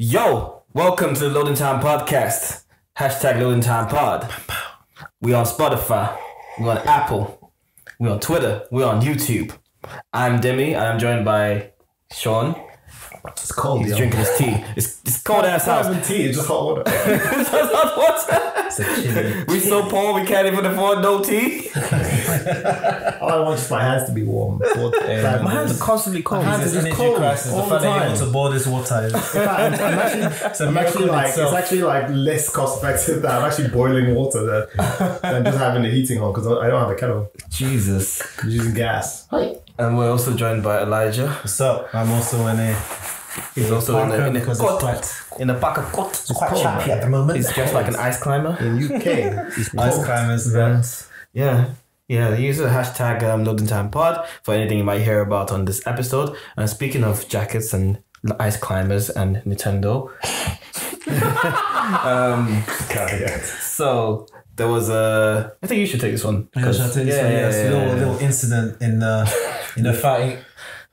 Yo, welcome to the Loading Time Podcast. Hashtag Loading Time Pod. We on Spotify. We on Apple. We on Twitter. We on YouTube. I'm Demi. I'm joined by Sean. It's cold. He's drinking his tea. It's cold ass house. It's not even tea. It's just hot water. It's just hot water. It's a chilly. We so poor we can't even afford no tea. All I want is my hands to be warm. My hands are constantly cold. My hands are just cold crisis. all The the fact that you time. want to boil this water is I'm actually like, it's actually like less cost effective that I'm actually boiling water than just having the heating on because I don't have a kettle. Jesus. I'm using gas. Hi. And we're also joined by Elijah. What's up? I'm also in a. He's also in the because cot. it's quite. In the back of cot. It's quite choppy at the moment. He's dressed like an ice climber. In UK, it's Ice cold. climbers events. Yeah. Use the hashtag Loading Time Pod for anything you might hear about on this episode. And speaking of jackets and ice climbers and Nintendo, so there was a. I think you should take this one. Yeah, shall I take this one? Yeah, little incident in the fighting.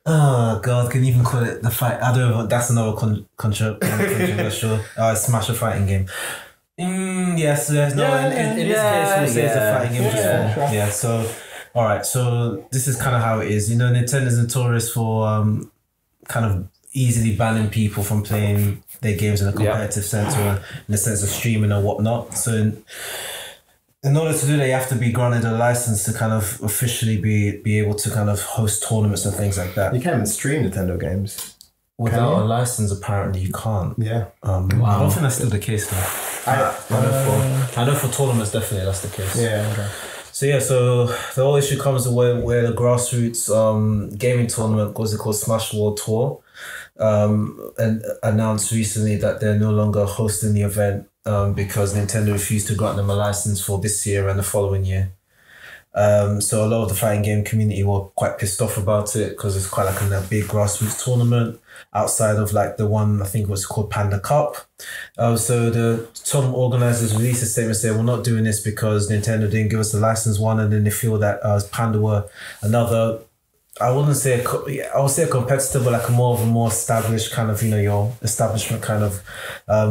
Oh God, can you even call it the fight? I don't know. That's another controversial. Smash a fighting game. Yes. No. In this case, we'll say it's a fighting game. Yeah. So, all right. So this is kind of how it is. You know, Nintendo's notorious for kind of easily banning people from playing their games in a competitive sense or in the sense of streaming or whatnot. So. In order to do that, you have to be granted a license to kind of officially be able to kind of host tournaments and things like that. You can't even stream Nintendo games. Without a license, apparently you can't. Yeah. I don't think that's still the case though. I know for tournaments, definitely that's the case. Yeah. Okay. So the whole issue comes where the grassroots gaming tournament, what's it called, Smash World Tour, and announced recently that they're no longer hosting the event. Because Nintendo refused to grant them a license for this year and the following year. So a lot of the fighting game community were quite pissed off about it because it's quite like a big grassroots tournament outside of like the one, I think it was called Panda Cup. So the tournament organizers released a statement saying, we're not doing this because Nintendo didn't give us a license one, and then they feel that Panda were another, I would say a competitor, but like a more established kind of, your establishment kind of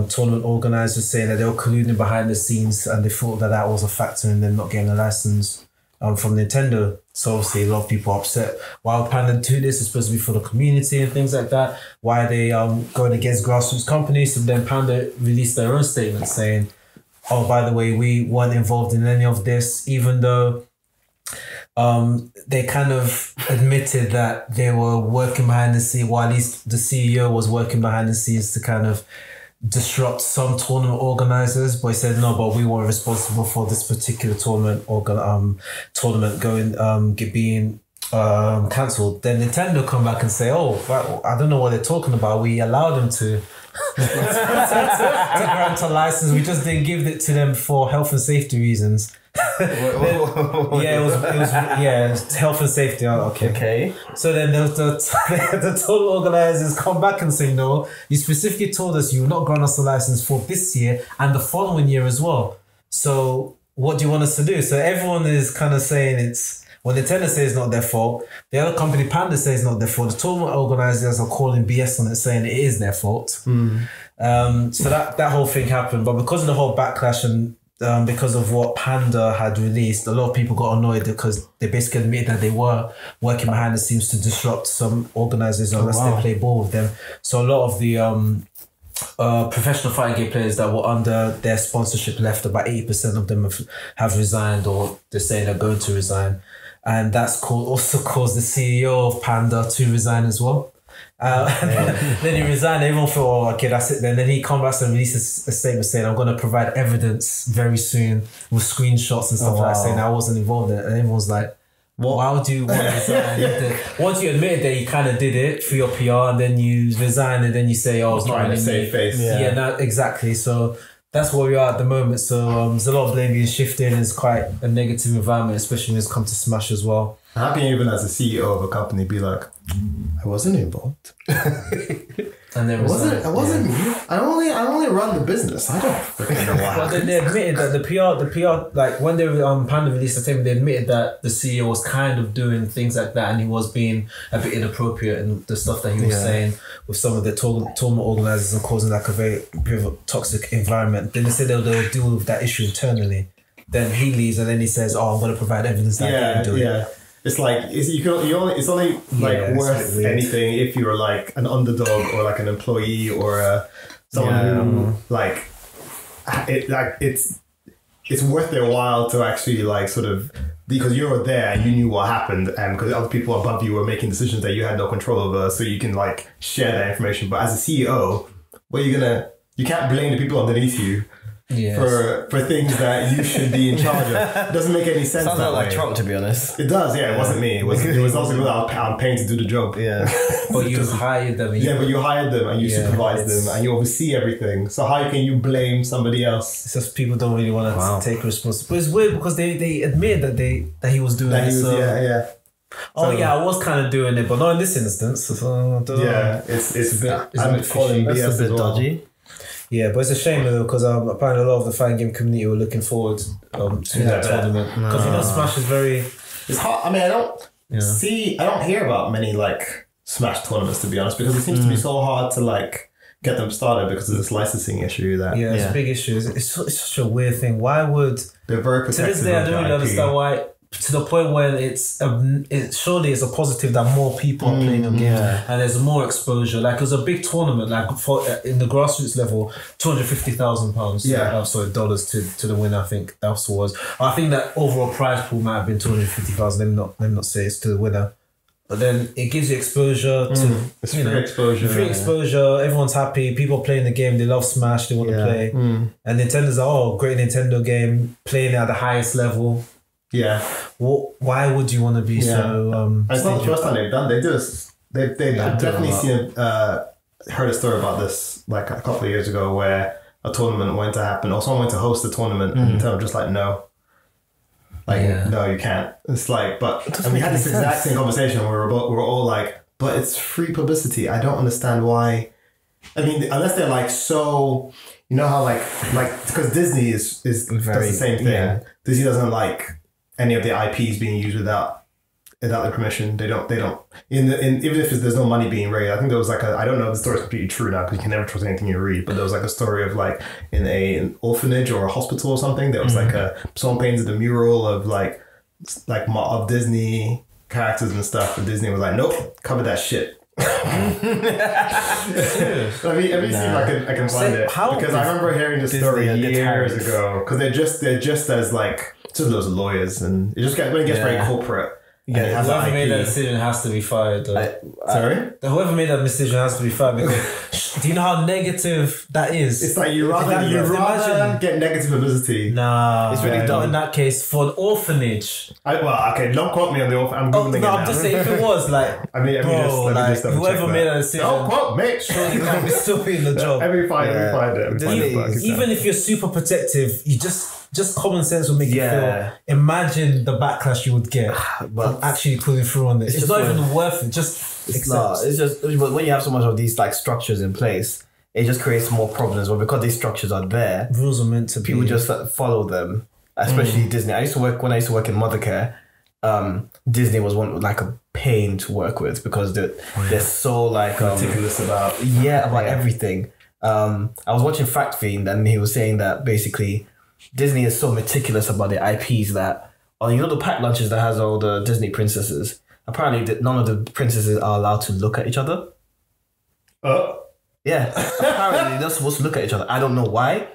tournament organizers saying that they were colluding behind the scenes and they thought that was a factor in them not getting a license from Nintendo. So obviously a lot of people are upset. Why would Panda do this? It's supposed to be for the community and things like that. Why are they going against grassroots companies? So then Panda released their own statement saying, oh, by the way, we weren't involved in any of this, even though they kind of admitted that they were working behind the scenes, or at least the CEO was working behind the scenes to kind of disrupt some tournament organizers. But he said, no, but we weren't responsible for this particular tournament being cancelled. Then Nintendo come back and say, oh, I don't know what they're talking about. We allowed them to grant a license. We just didn't give it to them for health and safety reasons. It was health and safety. Okay. So then the total organizers come back and say, no, you specifically told us you will not grant us a license for this year and the following year as well. So what do you want us to do? So everyone is kind of saying when Nintendo says it's not their fault, the other company, Panda, says it's not their fault. The tournament organizers are calling BS on it, saying it is their fault. So that whole thing happened. But because of the whole backlash and because of what Panda had released, a lot of people got annoyed because they basically admitted that they were working behind the scenes to disrupt some organizers unless they play ball with them. So a lot of the professional fighting game players that were under their sponsorship left, about 80% of them have resigned, or they're saying they're going to resign. And that's also caused the CEO of Panda to resign as well. Then he resigned. Everyone thought, oh, okay, that's it. Then he comes back and releases a statement saying, I'm going to provide evidence very soon with screenshots and stuff like that, saying I wasn't involved in it. And everyone's like, why would you want to resign? Once you admitted that you kind of did it for your PR, and then you resign, and then you say, oh, it's not trying really to save face. No, exactly. So that's where we are at the moment. So there's a lot of blame being shifted. It's quite a negative environment, especially when it's come to Smash as well. How can you even as a CEO of a company be like, I wasn't involved? And then It wasn't me. I only run the business. I don't freaking know why. Well, they admitted that the PR, like when they Panda released the statement, they admitted that the CEO was kind of doing things like that, and he was being a bit inappropriate in the stuff that he was saying with some of the tournament organisers and causing like a very toxic environment. Then they said they'll deal with that issue internally. Then he leaves, and then he says, "Oh, I'm going to provide evidence that I didn't do it." It's like it's only like worth anything if you're like an underdog or like an employee or someone who like it's worth their while to actually like sort of, because you were there and you knew what happened, and because other people above you were making decisions that you had no control over, so you can like share that information. But as a CEO, you can't blame the people underneath you. For things that you should be in charge of. It doesn't make any sense. Sounds like Trump, to be honest. It does, It wasn't me. It was also people I'm paying to do the job. But you hired them. But you hired them and you supervise them and you oversee everything. So how can you blame somebody else? It's just people don't really want to take responsibility. But it's weird because they admit that he was doing it. I was kind of doing it, but not in this instance. So, it's a bit. I'm calling BS a bit dodgy. Yeah, but it's a shame though, because apparently a lot of the fan game community were looking forward to that tournament. Because Smash is very... It's hard. I mean, I don't hear about many like Smash tournaments, to be honest, because it seems to be so hard to like get them started because of this licensing issue. It's a big issue. It's such a weird thing. Why would... They're very protective. To this day, I don't really understand why... To the point where surely it's a positive that more people are playing the game and there's more exposure. Like it was a big tournament, like in the grassroots level, £250,000. Dollars to the winner. I think that was. I think that overall prize pool might have been 250,000. Let me not say it's to the winner, but then it gives you exposure to free exposure. Free exposure. Everyone's happy. People playing the game. They love Smash. They want to play. And Nintendo's like, great Nintendo game, playing it at the highest level. Yeah. Why would you want to be so? It's not the first time they've done. They do this. They've definitely heard a story about this like a couple of years ago where a tournament went to happen or someone went to host a tournament and Nintendo just like no. No, you can't. It's like, and we had this exact same conversation where we're all like, but it's free publicity. I don't understand why. I mean, unless they're like so, you know how like because Disney is does the same thing. Yeah. Disney doesn't like any of the IPs being used without their permission. They don't. Even if there's no money being raised. I think there was like I don't know if the story is completely true now because you can never trust anything you read. But there was like a story of like in an orphanage or a hospital or something. There was like someone painted a mural of like of Disney characters and stuff. And Disney was like, nope, cover that shit. Let me see if I can find it because I remember hearing this story years ago because they're just as like just those lawyers and it just when it gets very corporate. Whoever made that decision has to be fired. Sorry? Whoever made that decision has to be fired because do you know how negative that is? It's like you rather get negative publicity. Nah, it's really not in that case for an orphanage. Don't quote me on the orphanage. I'm googling it now. I'm just saying if it was like let me just whoever made that decision. Don't quote me. Surely can't be still be in the job. Let me find it. Even if you're super protective, you just common sense will make you feel. Imagine the backlash you would get from actually pulling through on this. It's not even worth it. It's just when you have so much of these like structures in place, it just creates more problems. But because these structures are there, rules are meant to people just follow them. Especially Disney. When I used to work in mothercare, Disney was like a pain to work with because they're so like meticulous about everything. I was watching Fact Fiend and he was saying that basically Disney is so meticulous about their IPs that the pack lunches that has all the Disney princesses, apparently none of the princesses are allowed to look at each other. Yeah, apparently they're supposed to look at each other. I don't know why,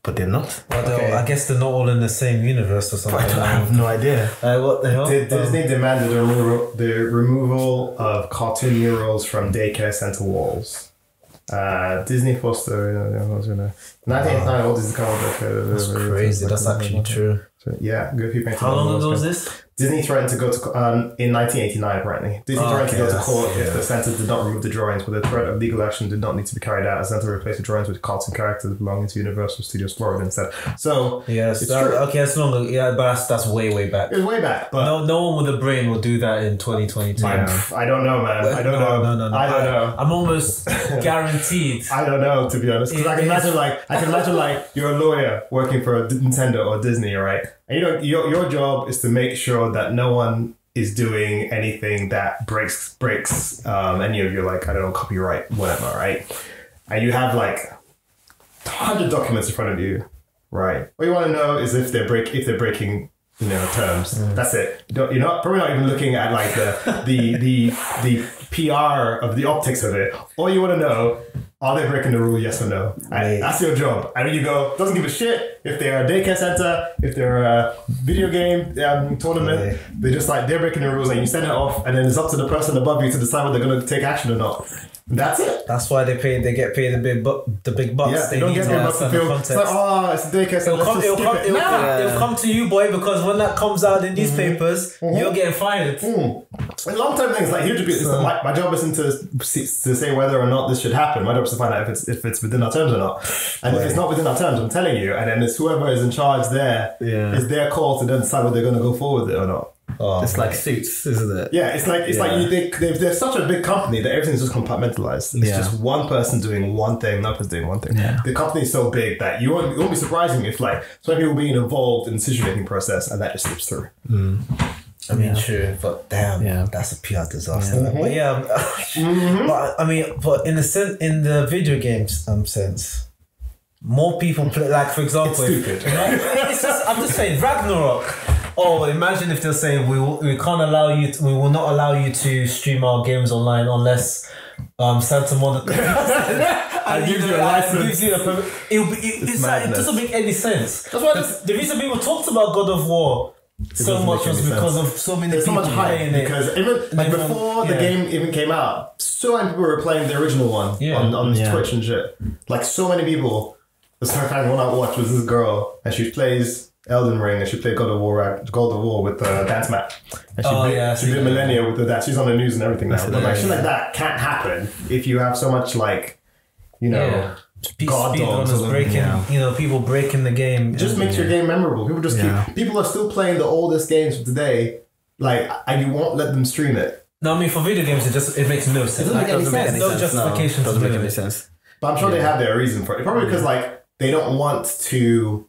but they're not. Well, I guess they're not all in the same universe or something. I have no idea. What the hell? Disney demanded the removal of cartoon murals from daycare center walls. Disney Foster, 1989 old is the cover book. That's crazy. That's actually true. So, yeah, good people. How long ago was this? Disney threatened to go to in 1989. Apparently, Disney threatened to go to court if the center did not remove the drawings, but the threat of legal action did not need to be carried out. The center replaced the drawings with cartoon characters belonging to Universal Studios Florida instead. So yes, it's true. Okay, that's long. Yeah, but that's way back. It's way back. But no one with a brain will do that in 2022. I don't know, man. I don't know. No. I don't know. I'm almost guaranteed. I don't know, to be honest, because I can imagine like you're a lawyer working for Nintendo or Disney, right? And your job is to make sure that no one is doing anything that breaks any of your, like, I don't know, copyright, whatever, right? And you have like 100 documents in front of you, right? What you want to know is if they're breaking terms. That's it. You're not probably not even looking at like the PR of the optics of it. All you want to know, are they breaking the rule? Yes or no? And that's your job. And then you go, doesn't give a shit if they're a daycare center, if they're a video game tournament. They're just like, they're breaking the rules, and you send it off, and then it's up to the person above you to decide whether they're going to take action or not. That's it. That's why they get paid the big bucks. Yeah, they don't get big bucks to feel. It's like, it's a daycare center. It'll come to you, boy, because when that comes out in newspapers, you're getting fired. And long-term things, like, my job isn't to say whether or not this should happen. My job is to find out if it's within our terms or not. And if it's not within our terms, I'm telling you. And then it's whoever is in charge there. It's their call to then decide whether they're going to go forward with it or not. It's like Suits, isn't it? Yeah, it's like they're such a big company that everything's just compartmentalized. It's just one person doing one thing, another person doing one thing. Yeah. The company is so big that it won't be surprising if like so many people being involved in the decision-making process and that just slips through. I mean, true, but damn, that's a PR disaster. But I mean, but in the video games sense, more people play. Like, for example, it's stupid. I'm just saying, Ragnarok. Oh, imagine if they're saying we can't allow you. We will not allow you to stream our games online unless Santa Monica gives you a license. Gives you a it doesn't make any sense. That's why the reason people talked about God of War so much was because of so many people playing it. Because even before the game even came out, so many people were playing the original one on Twitch and shit. Like, so many people. The first one I watched was this girl, and she plays Elden Ring, and she played God of War with Dance Mat. And she did Millennia with the dance. She's on the news and everything now. But like, shit like that can't happen if you have so much, like, God dogs breaking, people breaking the game. It just makes your game memorable. People are still playing the oldest games of today, like, and you won't let them stream it. No, I mean, for video games, it makes no sense. It doesn't make any sense. No justification. Doesn't make any sense. But I'm sure they have their reason for it. Probably because, like, they don't want to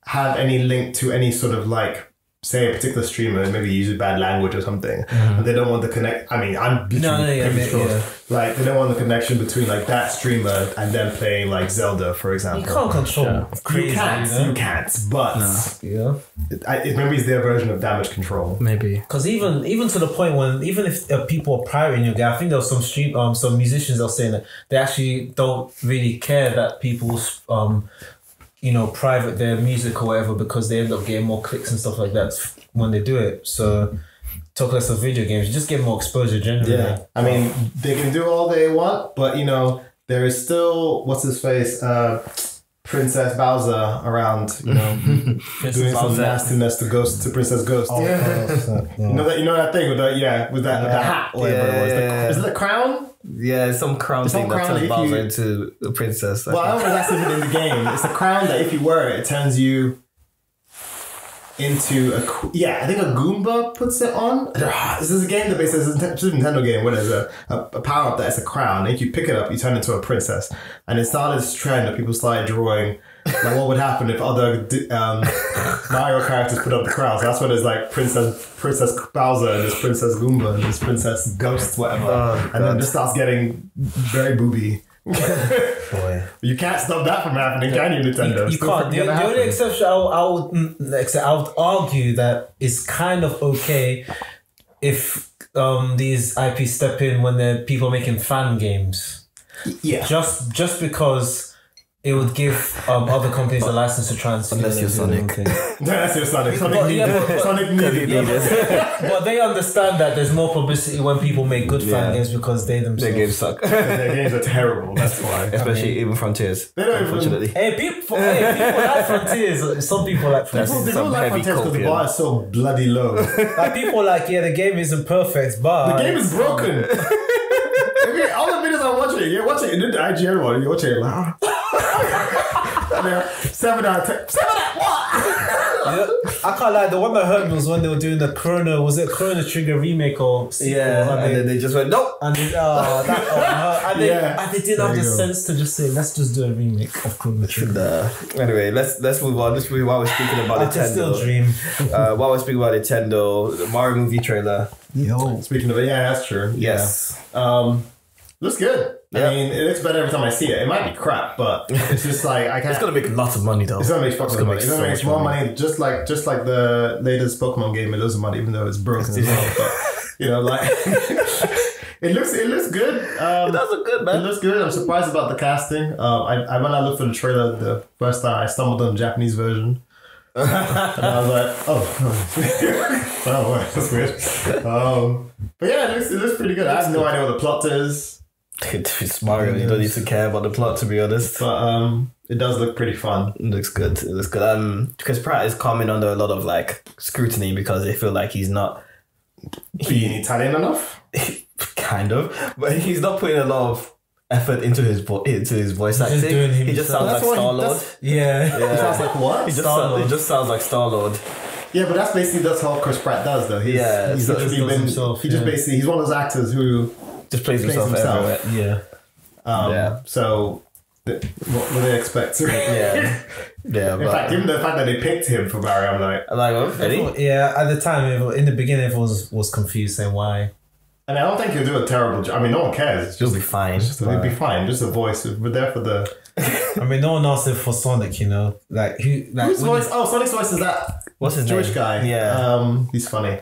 have any link to any sort of, like, say a particular streamer maybe uses bad language or something, and they don't want the connect. I mean, I'm literally sure. Like, they don't want the connection between, like, that streamer and them playing, like, Zelda, for example. You can't control. You can't. But maybe it's their version of damage control. Maybe because even to the point when even if people are pirating your game, I think there was some musicians that were saying that they actually don't really care that people private their music or whatever, because they end up getting more clicks and stuff like that when they do it. So talk less of video games, you just get more exposure generally. Yeah, I mean, they can do all they want, but there is still what's his face, Princess Bowser around, doing some nastiness to Princess Ghost. You know that thing with the hat or whatever it was. Is it the crown? Yeah, some crown thing that turns Bowser into a princess. Well, I don't know if that's even in the game. It's a crown that if you wear it, it turns you into I think a Goomba puts it on. This is a game that basically is a Nintendo game where there's a power up that is a crown. And if you pick it up, you turn into a princess. And it started this trend that people started drawing like what would happen if other Mario characters put up the crowns. So that's why there's like Princess Bowser and there's Princess Goomba and there's Princess Ghost, whatever. And then it just starts getting very booby. Boy. You can't stop that from happening, can you, Nintendo? You can't. The only exception I would argue that is kind of okay if these IPs step in when people are making fan games. Yeah. Just because it would give other companies a license to try and steal Unless you're Sonic. That's your Sonic. Sonic But, needed. yeah, but- Sonic needed. But they understand that there's more publicity when people make good fan games because they Their themselves. games suck. Their games are terrible. That's why. Especially even Frontiers. They don't even- Unfortunately. Hey, people like Frontiers. Some people like Frontiers. They Some don't like heavy Frontiers because the copium. bar is so bloody low. Like people like, yeah, the game isn't perfect, but The game is broken. Okay, all the videos I'm watching, you're watching it, the IGN one, you're watching it like, 7 out of 10. 7 out of what? I can't lie. The one that hurt me was when they were doing the Chrono Trigger remake or sequel, And then they just went, nope. and they, and they didn't have There the you go. sense to just say, let's just do a remake of Chrono Trigger. Anyway, let's move on. Let's move while we're speaking about I can still Nintendo. dream. While we're speaking about Nintendo, the Mario movie trailer. Yo. Speaking of it, yeah, that's true. Yes. Looks good. Yeah. I mean, it looks better every time I see it. It might be crap, but it's just like, I can't. It's gonna make lots of money though. It's gonna make fucking money. It's so gonna make much more money, just like the latest Pokemon game. It loses money, even though it's broken as well. But you know, like it looks good. It does look good, It man. looks good. I'm surprised about the casting. I when I looked for the trailer the first time, I stumbled on the Japanese version, and I was like, oh, oh, wow, that's weird. But yeah, it looks pretty good. I have no idea what the plot is, It's Mario. You don't need to care about the plot, to be honest. but it does look pretty fun. It looks good. It looks good. Because Pratt is coming under a lot of like scrutiny because they feel like he's not Being Italian enough? kind of, but he's not putting a lot of effort into his voice acting. doing He just himself. sounds like That's why Star Lord. Yeah. It sounds like what? He just sounds like Star Lord. Yeah, but that's all Chris Pratt does, though. He's So literally he does himself, he just yeah. basically, he's one of those actors who Just plays himself himself. everywhere. Yeah. Yeah. So, what do they expect? Yeah. Yeah. In fact, even the fact that they picked him for Barry, I'm like, I'm like, oh, really? Yeah, at the time, in the beginning, everyone was confused saying why. and I don't think he'll do a terrible job. I mean, no one cares. It's You'll just, be fine. it'll be fine. Just a voice. We're there for the. I mean, no one asked it for Sonic, you know? Like, who? Like, Whose when voice? Oh, Sonic's voice is that What's his Jewish name? guy. Yeah. He's funny.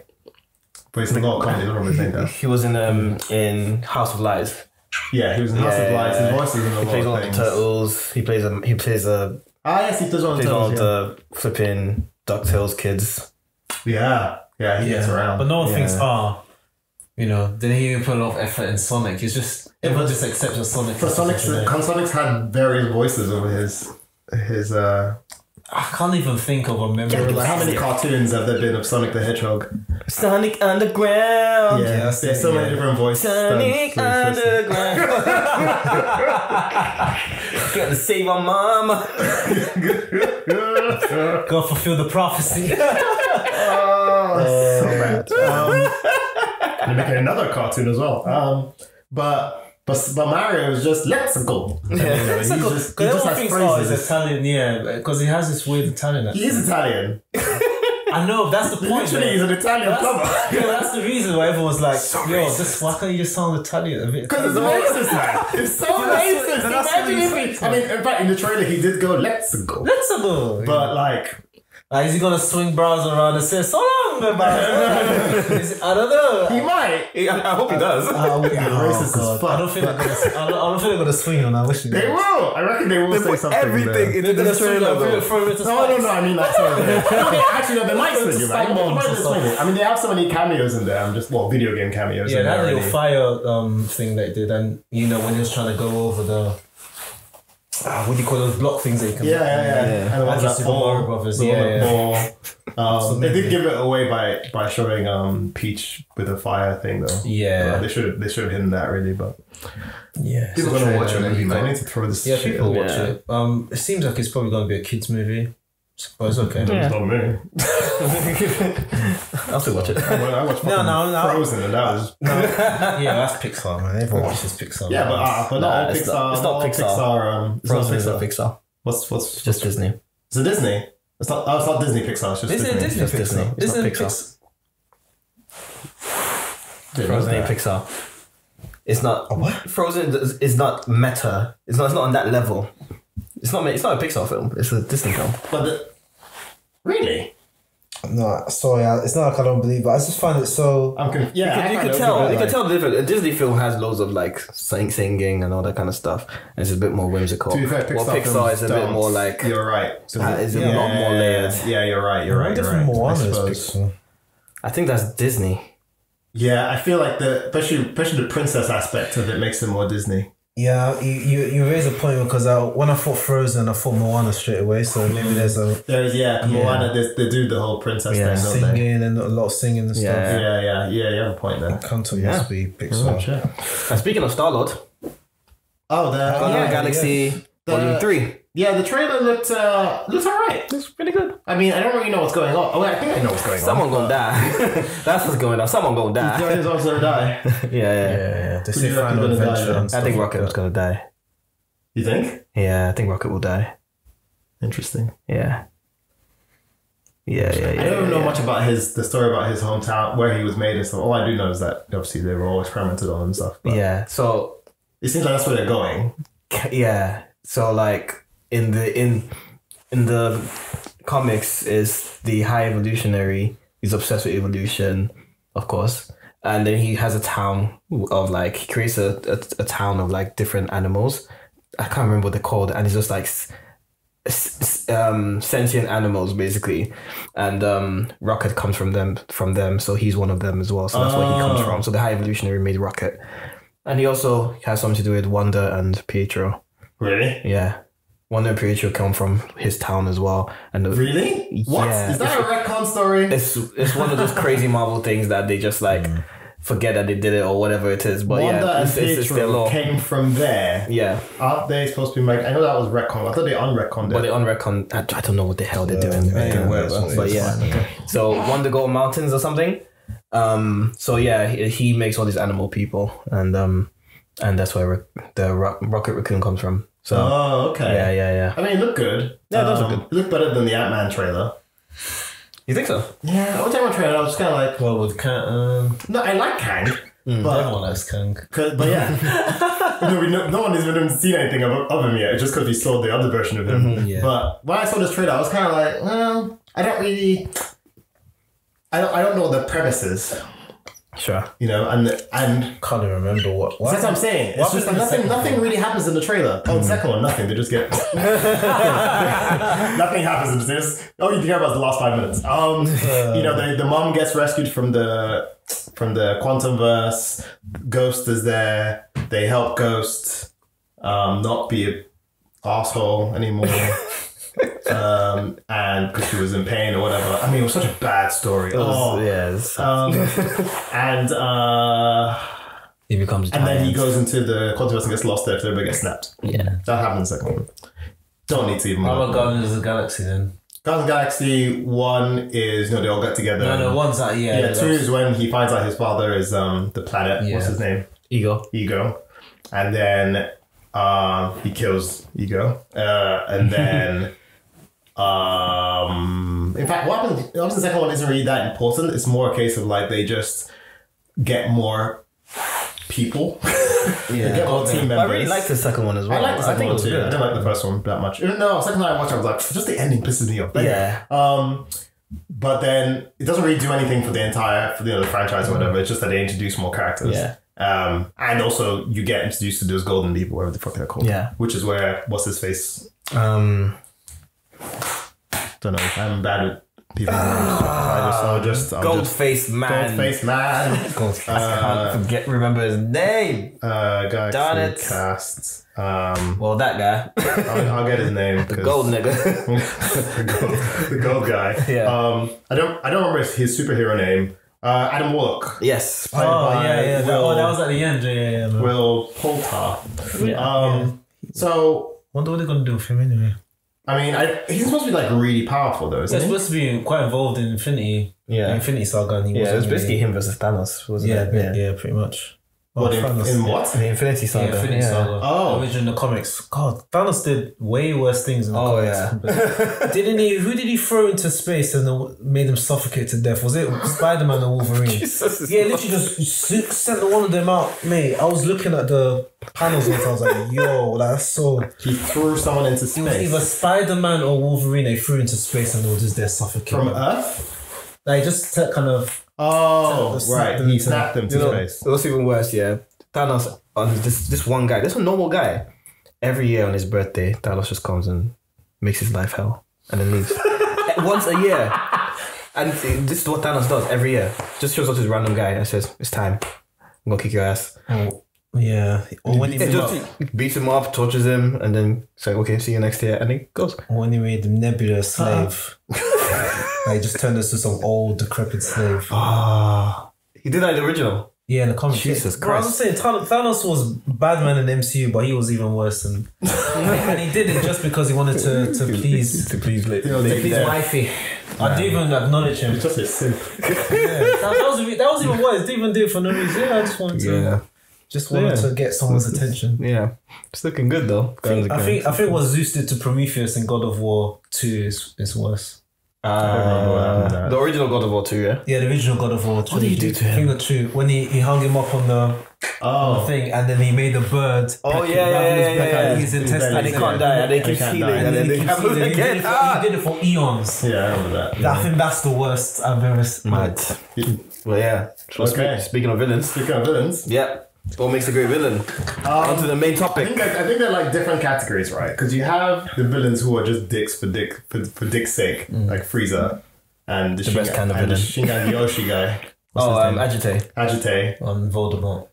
But he's not comedy. I don't remember his name though. He was in House of Lies. Yeah, he was in House of Lies. His voice is in a He lot plays of one of things. the turtles. He plays a Ah, yes, he does one of the plays one of turtles. the flipping DuckTales kids. Yeah, he gets around. But no one Yeah. thinks, you know, didn't he even put a lot of effort in Sonic? It's just, everyone just accepts that Sonic. For Sonic's had various voices over his I can't even think of a memorable. like how many cartoons have there been of Sonic the Hedgehog? Sonic Underground. Yeah, that's there's it, so yeah. many different voices. Sonic Underground. Got to save our mama. Go fulfill the prophecy. So bad. They're making another cartoon as well. But Mario is just let's go. Because he everyone just thinks, has he's phrases. Italian, yeah, because he has this weird Italian accent. He is Italian. I know, that's the point. Literally, he's an Italian plumber. That's the reason why everyone's like, why can't you just sound Italian a bit? Because it's racist, man. It's so racist. that's Imagine what if he's I mean, in fact, in the trailer, he did go, let's go. Let's go. But like, Is he gonna swing bras around and say so long, man? I don't know. he might. I hope he does. Racist as fuck. I don't think they're gonna swing on. I wish They will. I reckon they will say Put something. everything there. into this trailer. though. No. I mean, like, sorry. Actually, no, they might swing it, right? Spike bombs or something. I mean, they have so many cameos in there. Video game cameos. Yeah, in there that little already. fire thing they did, and you know when he was trying to go over the what do you call those block things that you can Yeah. And the ones Like that Super fall. Mario Brothers, the one yeah, that fall. They did give it away by showing Peach with the fire thing though. Yeah. They should have hidden that really, but Yeah, people are gonna watch it. Maybe I need to throw this. Yeah, shit people away. watch it. It seems like it's probably gonna be a kids movie. But it's okay. It's not me. I'll still watch it. I watched No. Frozen and that was Yeah, that's Pixar, man. Everyone watches Pixar. yeah, but not all it's Pixar. not- it's not all Pixar. It's not Frozen is not Pixar. Pixar. What's It's just Disney. is it Disney? It's not. Oh, it's not Disney Pixar. It's just Isn't it Disney Just Pixar? Disney. It's not Isn't it Pixar. Didn't know Frozen ain't that. Pixar. It's not. Frozen is not meta. It's not on that level. It's not a Pixar film. It's a Disney film. Really? No, sorry, it's not like I don't believe it. I just find it so. You could tell. You could tell the difference. A Disney film has loads of like singing and all that kind of stuff. And it's a bit more whimsical. To be fair, Pixar is a bit more like. You're right. It's a lot more layered. Yeah, you're right. You're right. Moana is Pixar. I think that's Disney. Yeah, I feel like especially the princess aspect of it makes it more Disney. Yeah, you raise a point because when I thought Frozen, I thought Moana straight away. So maybe there's Moana. They do the whole princess thing, don't singing and a lot of singing and stuff. Yeah. You have a point there. Kanto must be Pixar. And speaking of Star-Lord, Guardians of the Galaxy Volume 3. Yeah, the trailer looked alright. It's pretty good. I mean, I don't really know what's going on. Oh, wait, I think I know what's going Someone gonna die. That's what's going on. Someone gonna die. Guardians also gonna die. Yeah. They say Final Adventure. I think Rocket was gonna die. You think? Yeah, I think Rocket will die. Interesting. Yeah. I don't even know much about the story about his hometown, where he was made and stuff. All I do know is that obviously they were all experimented on and stuff. Yeah. So it seems like that's where they're going. Yeah. So like in the comics is the high evolutionary. He's obsessed with evolution, of course. And then he has a town of like, he creates a town of like different animals. I can't remember what they're called. And it's just like sentient animals basically. And Rocket comes from them. So he's one of them as well. So that's where he comes from. So the high evolutionary made Rocket. And he also has something to do with Wanda and Pietro. Really? Yeah. Wanda and Pietro come from his town as well. And really? What? Yeah, is that a retcon story? It's one of those crazy Marvel things that they just like forget that they did it or whatever it is. But Wanda and it's their law. Came from there. Yeah. Aren't they supposed to be I know that was retcon. I thought they unretconned it. But they unretconned. I don't know what the hell they're doing. But yeah. Okay. So Wanda go mountains or something. So yeah, he makes all these animal people, and that's where the Rocket Raccoon comes from. So okay. Yeah. I mean, it looked good. Yeah, it does look good. It looked better than the Ant-Man trailer. You think so? Yeah, I was Ant-Man trailer. I was kind of like, well, with Kang. No, I like Kang, but everyone likes Kang. But yeah, no one has even seen anything of him yet. It's just because we saw the other version of him. Mm-hmm, yeah. But when I saw this trailer, I was kind of like, well, I don't know the premises. Sure. You know, and can't even remember what. That's what I'm saying. It's just like nothing really happens in the trailer. Oh, the second one, nothing. They just get nothing happens in this. All you care about is the last 5 minutes. You know, the mom gets rescued from the quantum verse. Ghost is there. They help Ghost not be an asshole anymore. And because she was in pain or whatever. I mean, it was such a bad story. Yes. And he becomes and then he goes into the quantum and gets lost there, so everybody gets snapped. Yeah, that happens in the second one. Don't need to even. How about Guardians of the Galaxy then? Guardians of the Galaxy 1 is they all get together. No, one's that. Yeah. 2 is when he finds out his father is the planet. Yeah. What's his name? Ego, and then he kills Ego, and then. In fact, what happens in the second one isn't really that important. It's more a case of like they just get more people. They get more team members. I really like the second one as well. I like the second one too. Good. I didn't like the first one that much. Even though second time I watched, I was like, just the ending pisses me off. But then it doesn't really do anything for the franchise or whatever. It's just that they introduce more characters. Yeah. And also you get introduced to those golden people, whatever the fuck they're called. Yeah. Which is where what's his face. Don't know. I'm bad with people's names. I'll just Goldface Man. I can't remember his name. Darn it. Cast. Well, that guy. I'll get his name. The gold nigga. the gold guy. Yeah. I don't remember his superhero name. Adam Warlock. Yes. That was at the end. Yeah. Will Poulter. So. Wonder what they're gonna do with him anyway. I mean, he's supposed to be like really powerful though, isn't he? He's supposed to be quite involved in Infinity. Yeah. Infinity Saga. And it was basically him versus Thanos, wasn't it? Yeah, pretty much. What, in what? The Infinity Saga. Yeah, Infinity Saga. Oh. Original comics. God, Thanos did way worse things in the comics. Didn't he? Who did he throw into space and made him suffocate to death? Was it Spider-Man or Wolverine? Literally just sent one of them out. Mate, I was looking at the panels and I was like, yo, that's so... He threw someone into space. It was either Spider-Man or Wolverine they threw into space and they were just there suffocating. From Earth? Like just kind of. Oh, Snap right. them He into- snapped them to his face. What's even worse, yeah? Thanos, this one guy, this a normal guy. Every year on his birthday, Thanos just comes and makes his life hell and then leaves. Once a year. And this is what Thanos does every year. Just shows up to this random guy and says, it's time. I'm gonna kick your ass. Oh, yeah. Or when he Beats him up, tortures him, and then say, okay, see you next year. And he goes. when he made Nebula a slave. Like just turned us to some old decrepit slave. He did that in the original. Yeah, in the comics. Jesus Bro, I'm Christ. saying Thanos was Batman in the MCU, but he was even worse than. And he did it just because he wanted to please wifey. I didn't even acknowledge him. It's just a simp. That was even worse. Didn't even do it for no reason. I just wanted to get someone's attention. Yeah. It's looking good though. I think what Zeus did to Prometheus in God of War 2 is worse. The original God of War 2, yeah? Yeah, the original God of War 2. What did he do to him? I think the 2. When he hung him up on the thing and then he made the bird. Oh, yeah. His intestines. And he can't die, and they keep can't healing, die. and then they He have him again. did it for eons. Yeah, I remember that. I think that's the worst I've ever seen. Mad. Well, yeah. Okay. Speaking of villains. Speaking of villains, Yeah. What makes a great villain? On to the main I topic. think they're like different categories, right? Because you have the villains who are just dicks for dick's sake, like Frieza, and the best kind of and the villain. Shingan Yoshi guy, Agite. Agite. On Voldemort.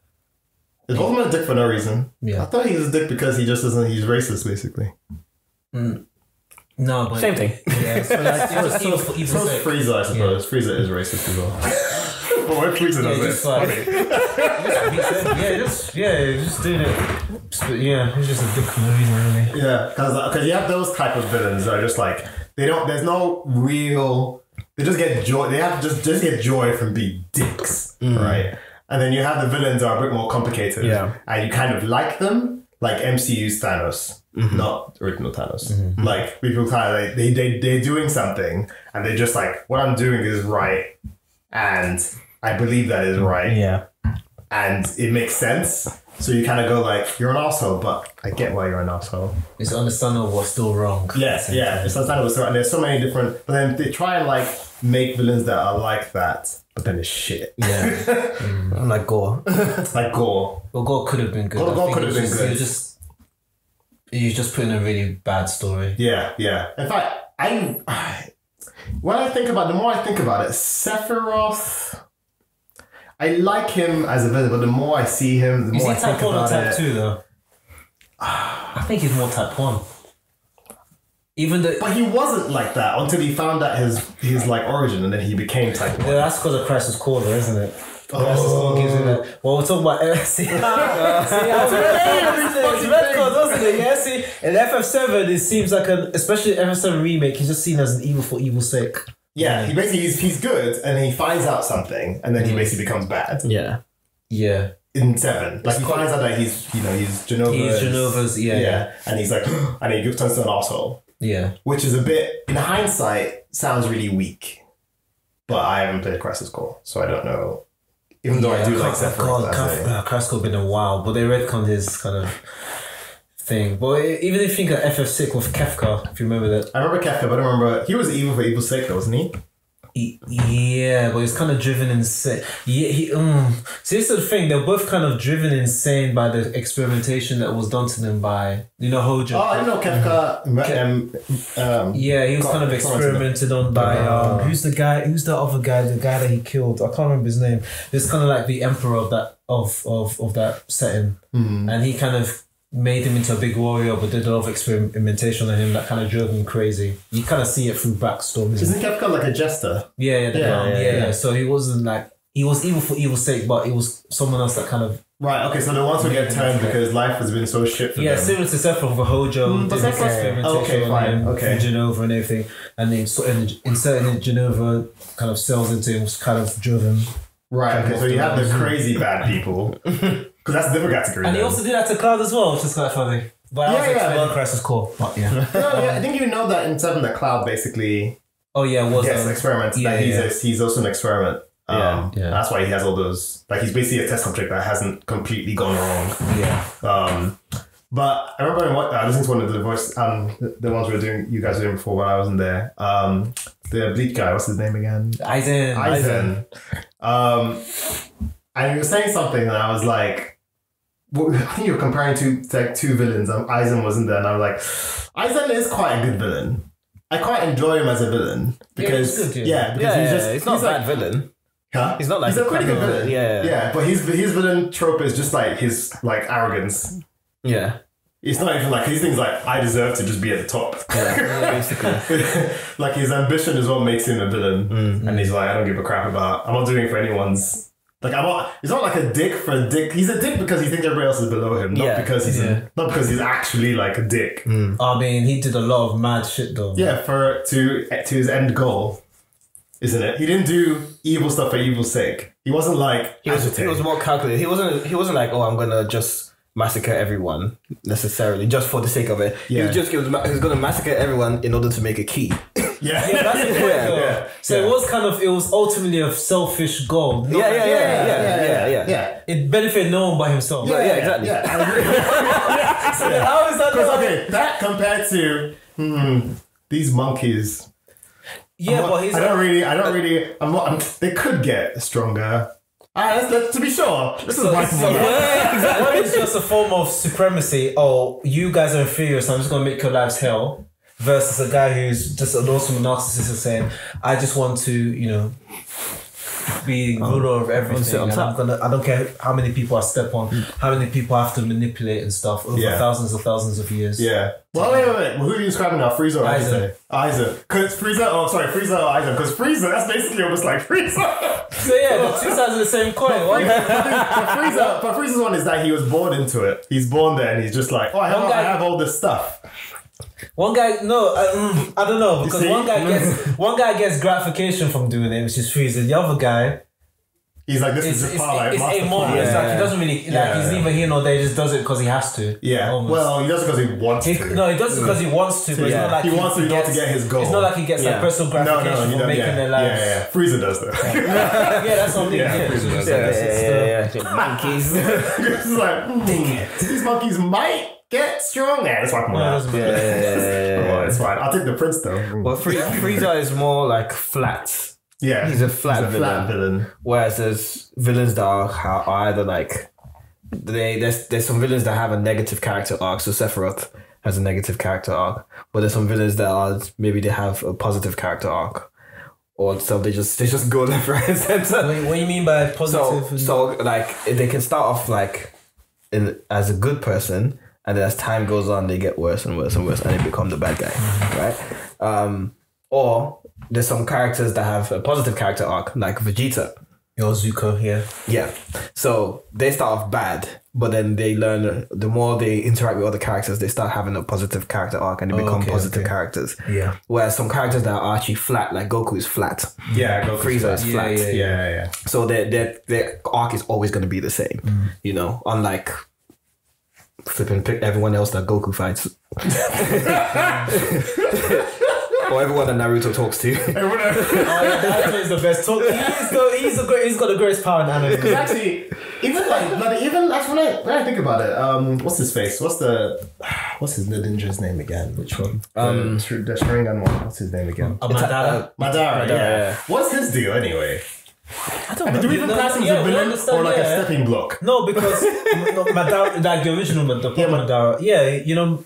Is Voldemort a dick for no reason? Yeah. I thought he was a dick because he just doesn't. He's racist, basically. No, but Same thing. Yeah, so like, it's just evil for So evil's is sake. Frieza, I suppose. Frieza is racist as well. But when Frieza does just it, like, just doing it. He's just a dick for no reason, really. yeah, because you have those type of villains that are just like they don't. There's no real. They just get joy. They have just get joy from being dicks, right? And then you have the villains that are a bit more complicated, and you kind of like them, like MCU's Thanos. Not original Thanos. Like people kind of like they're doing something and they're just like, what I'm doing is right, and I believe that is right, Yeah. and it makes sense. So you kind of go like, you're an asshole, but I get why you're an asshole. It's understandable what's still wrong. Yes, yeah. It's understandable. So, and there's so many different, but then they try and like make villains that are like that, but then it's shit. Yeah. I'm like Gore. Like Gore. Well, God could have been good. God I think could have been it's good. You just put in a really bad story. Yeah, yeah. In fact, when I think about, the more I think about it, Sephiroth, I like him as a villain, but the more I see him, the Is more he I think type 1 or about type it. 2 though? I think he's more type 1. Even though... But he wasn't like that until he found out his like origin, and then he became type 1. Yeah, that's because of Crisis Core though, isn't it? Crisis Core gives you that. Well, we're talking about... see, I was it's Red Code, wasn't it? Yeah, see, in FF7, it seems like especially FF7 Remake, he's just seen as an evil for evil's sake. Yeah, he basically he's good, and he finds out something, and then he basically becomes bad. Yeah. Yeah. In 7, like he finds out that he's Jenova. He's Genova's, yeah. And he's like, and he turns to an asshole, Yeah. which is a bit, in hindsight, sounds really weak. But I haven't played Crisis Core, so I don't know. Even though I do like Sephiroth. Crisis Core been a while, but they retconned his kind of thing. But even if you think of FF6 with Kefka, if you remember that. I remember Kefka, but I don't remember. He was evil for evil's sake, though, wasn't he? Yeah, but he's kind of driven insane. Yeah, See, this is the thing. They're both kind of driven insane by the experimentation that was done to them by, Hojo. Oh, I didn't know Kefka. Yeah, he was kind of experimented on by who's the other guy, the guy that he killed. I can't remember his name. It's kind of like the emperor of that of that setting, and he kind of made him into a big warrior, but did a lot of experimentation on him that kind of drove him crazy. You kind of see it through backstories. Isn't Kefka like a jester? Yeah. So he wasn't like, he was evil for evil's sake, but it was someone else that kind of... Right, okay, so the ones who get turned because life has been so shit for them. Yeah, similar to Sephiroth for Hojo, did experimentation on him, and Genova and everything, and then inserting Genova kind of cells into him, was kind of drove him. Right, okay, so you have the crazy bad people. Because that's a different category. And he also did that to Cloud as well, which is quite funny. But I was explaining Crisis Core. But yeah. I think you know that in 7 that Cloud basically was an experiment. He's also an experiment. That's why he has all those, like he's basically a test subject that hasn't completely gone wrong. Yeah. But I remember I listened to one of the voice, the ones you guys were doing before when I wasn't there. The bleak guy, what's his name again? Eisen. And he was saying something, and I was like, I think you were comparing two villains. Eisen wasn't there, and I was like, Eisen is quite a good villain. I quite enjoy him as a villain because he's he's not a bad villain. Huh? He's not like he's a pretty good villain. Yeah. But his villain trope is just like his like arrogance. Yeah. It's not even like his thing's like I deserve to just be at the top. Yeah, basically. Like his ambition is what makes him a villain, and he's like I don't give a crap about. I'm not doing it for anyone's. Like he's not like a dick for a dick. He's a dick because he thinks everybody else is below him, not because he's actually like a dick. I mean, he did a lot of mad shit though. Yeah, to his end goal. Isn't it? He didn't do evil stuff for evil's sake. He wasn't like he was more calculated. He wasn't like, oh, I'm gonna just massacre everyone necessarily just for the sake of it. Yeah. He was gonna massacre everyone in order to make a key. Yeah, that's the point though. So it was ultimately a selfish goal. Yeah. It benefited no one but himself. Yeah, exactly. Yeah, I agree. So how is that? Okay, that compared to these monkeys. Yeah, but he's. I don't really. They could get stronger. To be sure, this is my point. What is just a form of supremacy? Oh, you guys are inferior, so I'm just gonna make your lives hell. Versus a guy who's just an awesome narcissist and saying, I just want to, be ruler of everything. And I don't care how many people I step on, how many people I have to manipulate and stuff over thousands of years. Yeah. Well, wait. Who are you describing now? Frieza or Eisen? Eisen. Because Frieza or Eisen. Because Frieza, that's basically almost like Frieza. So yeah, the two sides of the same coin. But Frieza's one is that he was born into it. He's born there and he's just like, I have all this stuff. One guy, I don't know, because one guy gets gratification from doing it, which is Frieza. The other guy, he's like, this is just part it's amoral. It's like he doesn't really he's neither here nor there. He just does it because he has to. Yeah. Almost. Well, he does it because he wants to. No, he does it because he wants to. But it's not like he wants to get his goal. It's not like he gets like personal gratification from making their lives. Yeah. Frieza does though. That's what I mean. Yeah. Monkeys. It's like these monkeys might get strong. Yeah, it's like more. It's fine. I'll take the prince though. Well, Frieza is more like flat. Yeah, he's a flat villain. Whereas there's villains that are either like there's some villains that have a negative character arc. So Sephiroth has a negative character arc, but there's some villains that are maybe they have a positive character arc, or so they just go left, right, and center. What do you mean by positive? So like they can start off like as a good person. And then as time goes on, they get worse and worse and worse, and they become the bad guy, right? Or there's some characters that have a positive character arc, like Vegeta. Or Zuko, Yeah. So they start off bad, but then they learn, the more they interact with other characters, they start having a positive character arc and they become positive characters. Yeah. Whereas some characters that are actually flat, like Goku is flat. Yeah, Frieza is flat. Yeah. So their arc is always going to be the same, unlike... flipping pick everyone else that Goku fights. Or everyone that Naruto talks to. Naruto is the best. He's got the greatest power in anime. Actually, even that's when I think about it. What's his face? What's the ninja's name again? Which one? The Sharingan one. What's his name again? Madara. Yeah. What's his deal anyway? I don't know. Do we even class him as a villain or like a stepping block? No, because Madara, like the original Madara. Yeah,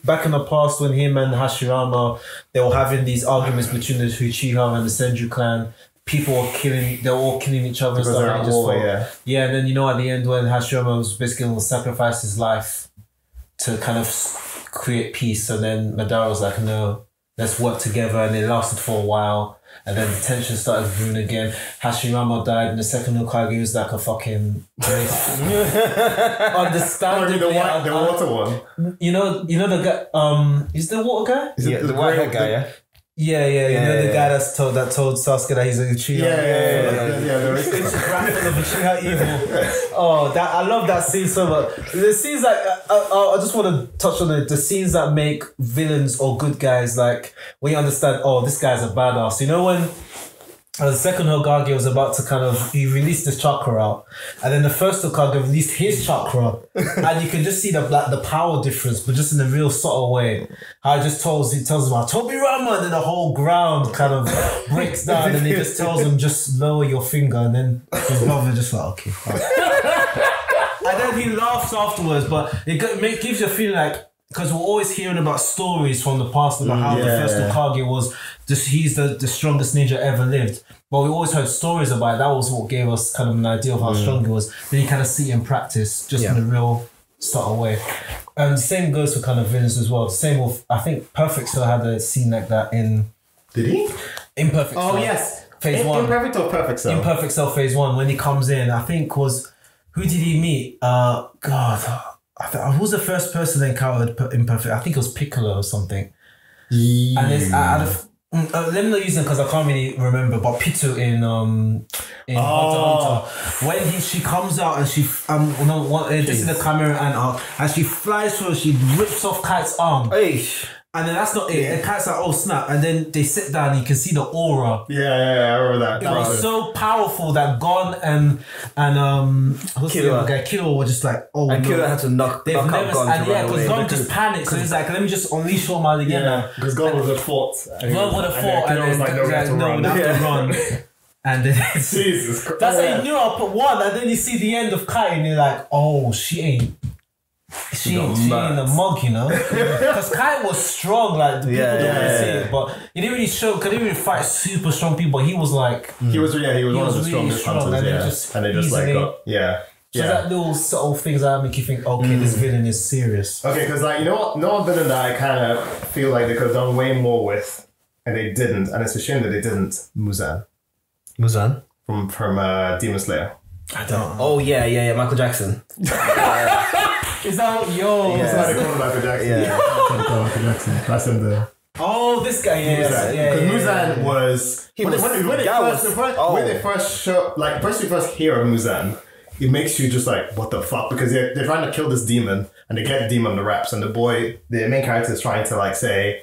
back in the past when him and Hashirama, they were having these arguments between the Uchiha and the Senju clan. People were they were all killing each other and stuff. And and then at the end when Hashirama was basically going to sacrifice his life to kind of create peace, and then Madara was like, no, let's work together, and it lasted for a while. And then the tension started brewing again. Hashirama died, and the second Hokage was like a fucking understandably. The water one. You know the guy. Is the water guy? Is it the white guy? Yeah. Yeah. You know the guy that told Sasuke that he's a Uchiha. Yeah. Instagram of Uchiha evil. Oh, I love that scene so much. The scenes like I just want to touch on it. The scenes that make villains or good guys, like when you understand, oh, this guy's a badass. You know when And the second Hokage was about to he released his chakra out. And then the first Hokage released his chakra. And you can just see the power difference, but just in a real subtle way. How it just tells him about Tobirama, and then the whole ground kind of breaks down, and he just tells him, just lower your finger, and then his brother just like, okay, fine. And then he laughs afterwards, but it gives you a feeling like, because we're always hearing about stories from the past about how the first Hokage was he's the strongest ninja ever lived. But we always heard stories about it. That was what gave us kind of an idea of how strong he was. Then you kind of see it in practice, just in a real subtle way. And the same goes for kind of villains as well. The same with, I think Perfect Cell had a scene like that in... Did he? In Perfect Cell. Oh, yes. Phase 1. Imperfect or Perfect Cell? Imperfect Cell Phase 1, when he comes in, I think who did he meet? Who was the first person they encountered Imperfect? I think it was Piccolo or something. Yeah. And it's let me not use them because I can't really remember. But Pitu in Hunter x Hunter, when she comes out and she this is the camera and she flies through, she rips off Kite's arm. Eish. And then that's not it. And Kite's like, oh snap! And then they sit down and you can see the aura. Yeah, I remember that. It was so powerful that Gon and who's the other guy? Kilo were just like, oh and no. Kilo had to knock out Gon. And because Gon just panicked, so he's like, let me just unleash all my again now. Because Gon would have fought. Gon would have fought, and then no, we have to run. And then Jesus Christ. That's how you knew I put one, and then you see the end of Kai, and you're like, oh, she ain't in the mug, you know? Because Kai was strong, like, the people don't really see it, but he didn't really show, because he didn't really fight super strong people, he was like... He was one of the strongest hunters, and they just like got, So that little subtle things that make you think, okay, this villain is serious. Okay, because like, you know what, no villain that I kind of feel like they could have done way more with, and they didn't, and it's a shame that they didn't, Muzan from Demon Slayer. I don't know. Oh yeah, Michael Jackson. Is that yo? That's why they call him Michael Jackson. Yeah, Michael Jackson. That's in the. Oh, this guy. Because Muzan was when they first show, like, first you first hear of Muzan, it makes you just like, what the fuck? Because they're trying to kill this demon, and they get the demon on the wraps, and the main character is trying to like say,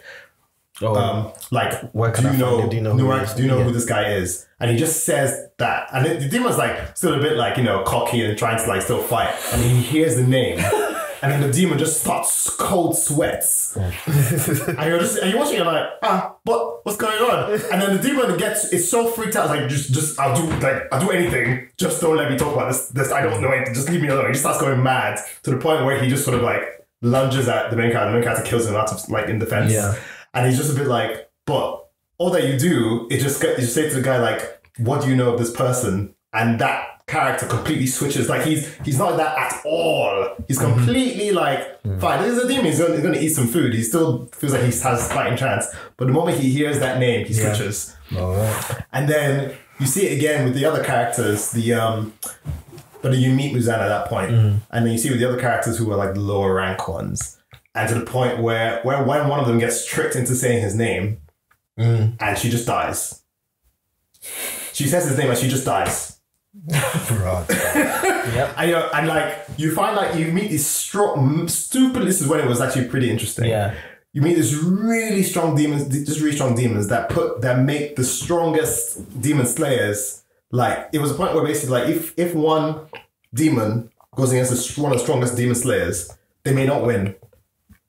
like, do you know who this guy is? And he just says that, and the demon's like still a bit like, you know, cocky and trying to like still fight, and he hears the name, and then the demon just starts cold sweats, and you're watching, you're like, what's going on? And then the demon it's so freaked out, like just I'll do anything, just don't let me talk about this. I don't know anything, just leave me alone. He just starts going mad to the point where he just sort of like lunges at the main character. The main character kills him out of like in defense. Yeah. And he's just a bit like, but all that you do is just say to the guy like, what do you know of this person? And that character completely switches. Like he's not like that at all. He's completely like, fine, this is a demon. He's going to eat some food. He still feels like he has a fighting chance. But the moment he hears that name, he switches. Right. And then you see it again with the other characters. But you meet Muzan at that point, and then you see with the other characters who are like the lower rank ones. And to the point where when one of them gets tricked into saying his name, and she just dies. She says his name and she just dies. Right. Yep. And like you find like you meet these strong, stupid. This is when it was actually pretty interesting. Yeah. You meet these really strong demons, that make the strongest demon slayers. Like it was a point where basically like if one demon goes against one of the strongest demon slayers, they may not win.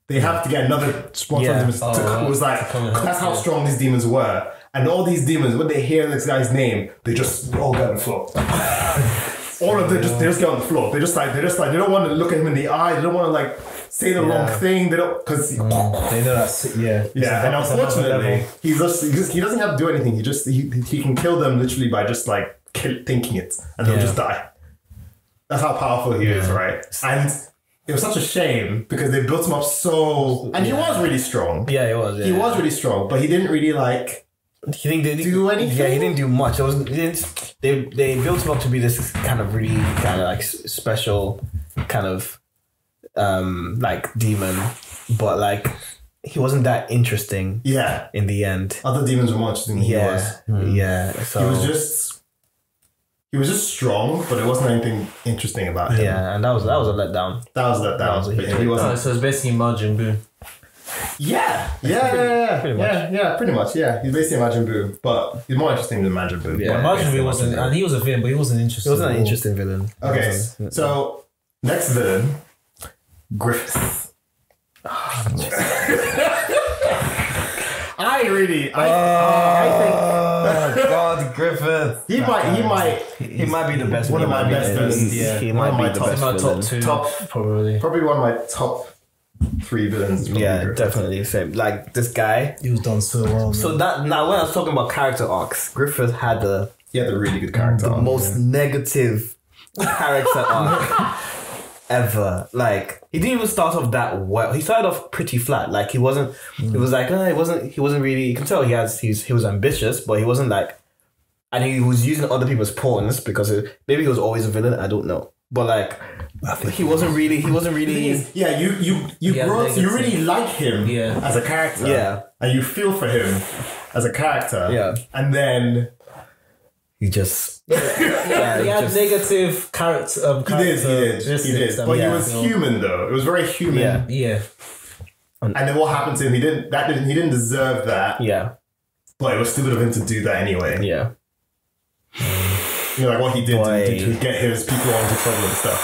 They have to get another strong demon. It was like that's how strong these demons were. And all these demons, when they hear this guy's name, they just all get on the floor. All of them they just get on the floor. They don't want to look at him in the eye. They don't want to like say the wrong thing. They don't because they know that's yeah. And unfortunately, he doesn't have to do anything. He can kill them literally by just like thinking it, and they'll just die. That's how powerful he is, right? And it was such a shame because they built him up so, and he was really strong. Yeah, he was. Yeah, he was really strong, but he didn't really like. He didn't do anything. Yeah, he didn't do much. They built him up to be this kind of really kind of like special kind of like demon, but like he wasn't that interesting. Yeah. In the end, other demons were more interesting than he was. Yeah. So he was just strong, but it wasn't anything interesting about him. Yeah, and that was a letdown. That was a letdown. That was a huge letdown. So it's basically Majin Buu. Pretty much. Yeah, he's basically Majin Buu, but he's more interesting than Majin Buu. Yeah. Majin Buu wasn't, and he was a villain, but he wasn't interesting. He wasn't an interesting villain. Okay, so next villain, Griffith. I think God, Griffith. he might be the best. One of my best villains. Yeah, he One of might my be the top- best My villain. top two, Top- probably probably one of my top 3 villains. is probably Yeah, Griffith. definitely. Same. Like this guy. He was done so well. So man. that now when I was talking about character arcs, Griffith had He had a really good character. the most negative character arc ever. Like he didn't even start off that well. He started off pretty flat. Like he wasn't. It was like he wasn't really. You can tell he was ambitious, but he wasn't like. And he was using other people's pawns because maybe he was always a villain. I don't know, but like he wasn't really. Yeah, you Yeah, brought, you negative. really like him Yeah. as a character. Yeah. And you feel for him as a character. Yeah. And then He just. he had negative character. he did. But he was human though. It was very human. Yeah. Yeah. And then what happened to him? He didn't deserve that. Yeah. But it was stupid of him to do that anyway. Yeah. You know, like what he did Boy. to get his people into trouble and stuff.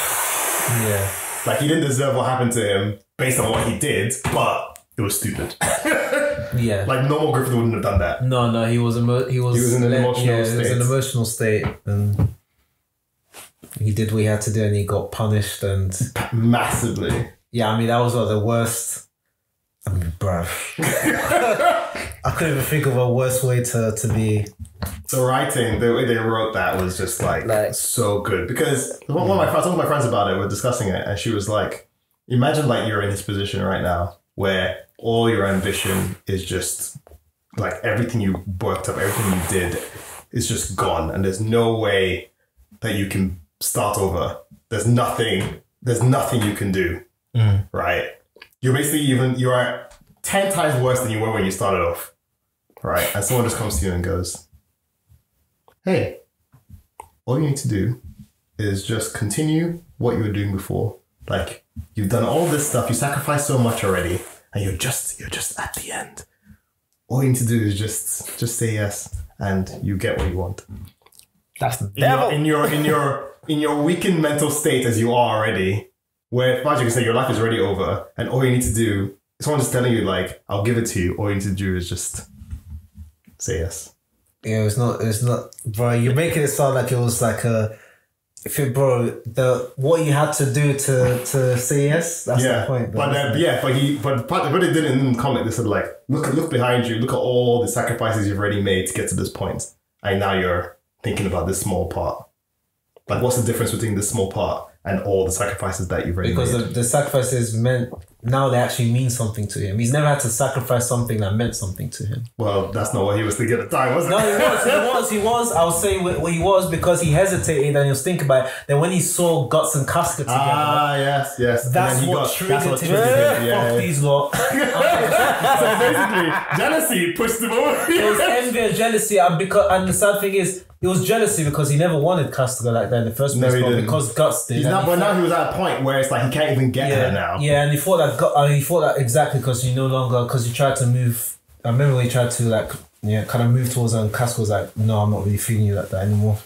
Yeah. Like he didn't deserve what happened to him based on what he did, but it was stupid. Yeah. Like normal Griffith wouldn't have done that. No, he was He was in an emotional It was state. an emotional state, and he did what he had to do, and he got punished. And Massively. yeah, I mean that was like the worst. I mean, bruv. I couldn't even think of a worse way to be. The writing, the way they wrote that was just like so good. Because one of my friends, talking to my friends about it, we're discussing it, and she was like, imagine like you're in his position right now where all your ambition is just like everything you worked up, everything you did is just gone, and there's no way that you can start over. There's nothing you can do. Right? You're basically you're 10 times worse than you were when you started off. Right? And someone just comes to you and goes, hey, all you need to do is just continue what you were doing before. Like, you've done all this stuff, you sacrificed so much already, and you're just at the end. All you need to do is just say yes, and you get what you want. That's the devil. In your weakened mental state as you are already, where Magic can say your life is already over, and all you need to do, someone just telling you like, I'll give it to you, all you need to do is just say yes. Yeah, it's not, bro. You're making it sound like it was like what you had to do to say yes. That's the point. But they did it in the comic. They said like, look behind you. Look at all the sacrifices you've already made to get to this point, and now you're thinking about this small part. Like, what's the difference between this small part and all the sacrifices that you've already made? Because the sacrifices meant now they actually mean something to him. He's never had to sacrifice something that meant something to him. Well, that's not what he was thinking at the time, was it? No, he was. I was saying what he was because he hesitated and he was thinking about it. Then when he saw Guts and Casca together, yes. that's And then what triggered him. him. Fuck these lot. So basically, jealousy pushed him over. It was envy and jealousy, and the sad thing is, it was jealousy because he never wanted Cass to go like that in the first place, but because Guts did. But now he was at a point where it's like he can't even get her now. Yeah, and he thought that exactly because he tried to move. I remember when he tried to kind of move towards her, and Cass was like, "No, I'm not really feeling you like that anymore."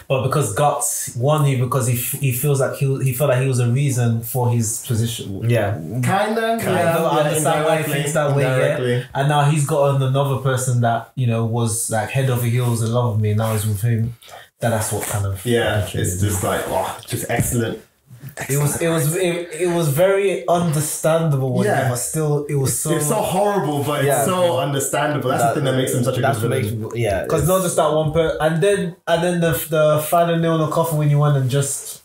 But because Guts won you because he feels like he felt like he was a reason for his position. Yeah. Kind of. I understand why he thinks that way, indirectly. And now he's got another person that, was like head over heels in love with me, and now he's with him. That's what kind of it's just like just excellent. It was very understandable, but still it was so. It's so horrible, but it's so understandable. That's the thing that makes him such a good villain. Because not just that one person, and then the final nail in the coffin when you went and just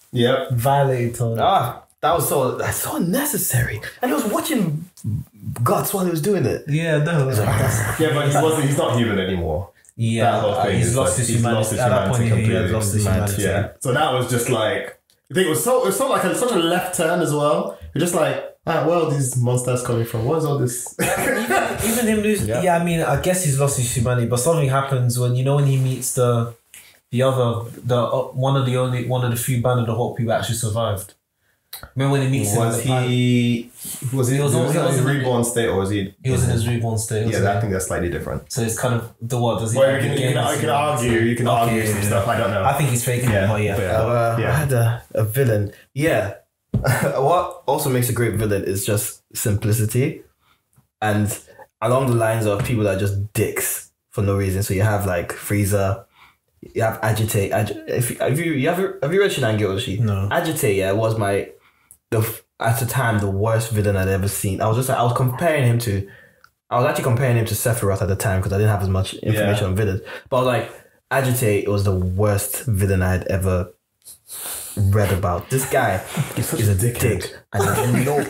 violated her. That's so unnecessary. And he was watching Guts while he was doing it. Yeah, no. But he's not human anymore. Yeah, he's lost his humanity. At that point, he had lost his humanity. Yeah. So that was just like, I think it was so like such a left turn as well. You're just like, where are these monsters coming from? What is all this? even him losing. Yeah, I mean, I guess he's lost his humanity, but something happens when when he meets one of the few Band of the Hawk people actually survived. Remember when he meets him? Was he in his reborn state, or was he? He was in his reborn state. Yeah, I think that's slightly different. So it's kind of the what does he? Well, you can argue some stuff. I don't know. I think he's faking it. But I had a villain. Yeah. What also makes a great villain is just simplicity, and along the lines of people that are just dicks for no reason. So you have like Frieza, you have Agitate. Have you read Shinangi? No. Agitate, was at the time the worst villain I'd ever seen. I was actually comparing him to Sephiroth at the time because I didn't have as much information on villains. But I was like, Agitate was the worst villain I had ever read about. This guy is a dick. And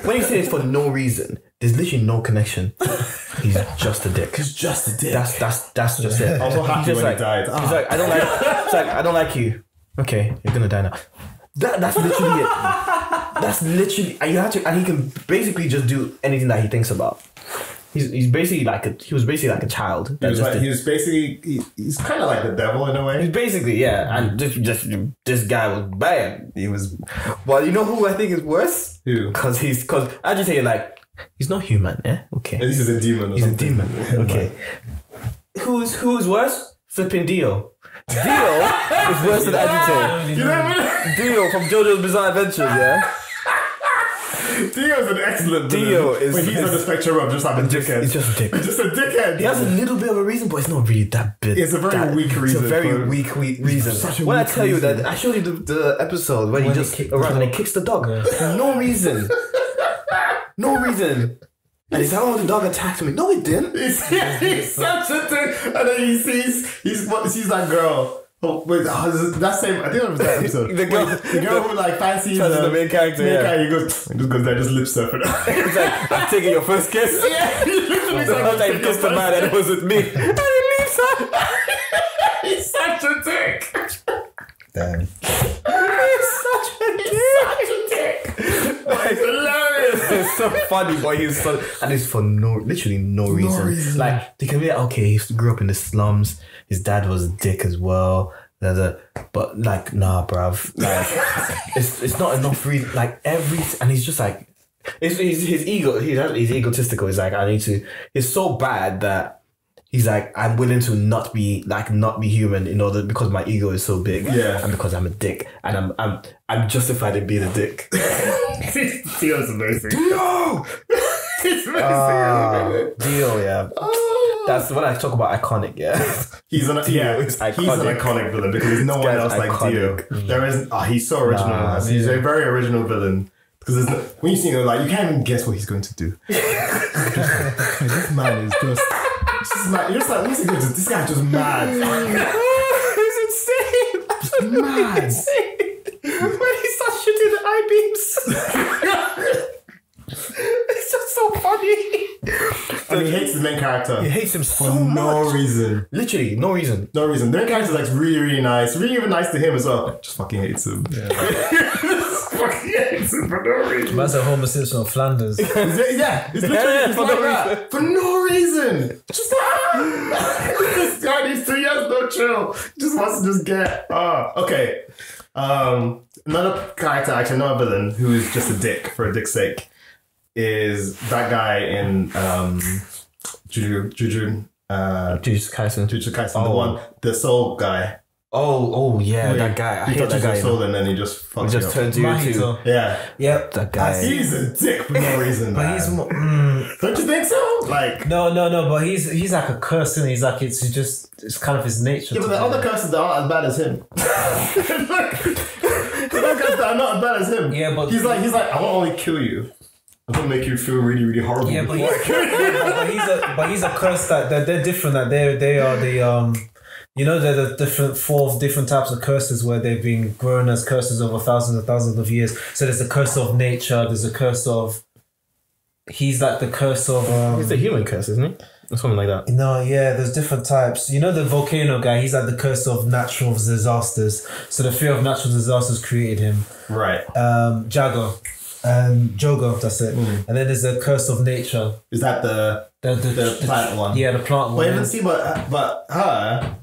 when you say it's for no reason, there's literally no connection. He's just a dick. He's just a dick. That's just it. I was so happy when he died. He's like, I don't like you. Okay, you're gonna die now. That's literally it. That's literally, and he can basically just do anything that he thinks about. He was basically like a child. He's kind of like the devil in a way. He's basically, and this guy was bad. He was, well, you know who I think is worse? Who? Because Agitated, like, he's not human, Okay. At least he's a demon. He's a demon. Okay. Who's worse? Flipping Dio. Dio is worse than Agitated. You know what I mean? Dio from JoJo's Bizarre Adventures, Dio is an excellent Dio villain. But he's on the spectrum of just like a dickhead. He's just a dick. Just a dickhead. He has a little bit of a reason, but it's not really that big. It's a very weak reason. It's a very weak reason. When I tell you that, I showed you the episode when he just arrives and he kicks the dog. For no reason. No reason. And he's like, oh, the dog attacked me. No, it didn't. He's such a dick. And then he sees that girl. Oh wait, that same. I think it was that episode. the girl who like fancies the main character. He just goes there, just lip surfing. He's like, I'm taking your first kiss. Yeah, he literally the first time he kissed a man and it was with me. And he leaves her. He's such a dick. Damn. He's such a dick. It's hilarious. It's so funny, but and it's for literally no reason. Like they can be like, okay, he grew up in the slums. His dad was a dick as well. But like, nah, bruv. Like, it's not enough reason. Like and he's just like, his ego. He's egotistical. He's like, It's so bad that he's like, I'm willing to not be human because my ego is so big. Yeah. And because I'm a dick, and I'm justified in being a dick. Dio's amazing. Dio. He's amazing. Dio, yeah. That's when I talk about iconic, He's an iconic villain because there's no one else like Dio. There isn't. He's so original. He's a very original villain because when you see him, like you can't even guess what he's going to do. This man is just mad. You're just like, what's he going to do? This guy's just mad. He's insane. Absolutely mad. Insane. When he starts shooting the eye beams. It's just so funny. And he hates the main character. He hates him so for no much. reason. Literally, no reason. No reason. The main character is like really, really nice. Really even nice to him as well. Just fucking hates him. Yeah. Fucking hates him for no reason. That's a Homer Simpson of Flanders. It's literally for no reason. For no reason. Just this guy needs 2 years no chill. Just wants to just get okay. Another character, actually another villain who is just a dick for a dick's sake is that guy in Jujutsu Kaisen, the soul guy. Oh yeah, that guy. I hate that guy. Soul and then he just fucks just turns you into Yep, that guy. He's a dick for no reason. But he's more, don't you think so? Like no. But he's like a curse, and he's like it's kind of his nature. Yeah, but the other curses that aren't as bad as him. The other curses that are not as bad as him. Yeah, but he's like I won't only kill you. I'm gonna make you feel really, really horrible. Yeah, but he's a curse that they're different. That they are the they're the four different types of curses where they've been grown as curses over thousands and thousands of years. So there's a curse of nature. There's a curse of. He's like the curse of. He's the human curse, isn't he? Or something like that. No, yeah, there's different types. You know the volcano guy. He's like the curse of natural disasters. So the fear of natural disasters created him. Right. Jago. Jogo, that's it. And then there's the curse of nature. Is that the plant one? Yeah, the plant one. But even see, but her,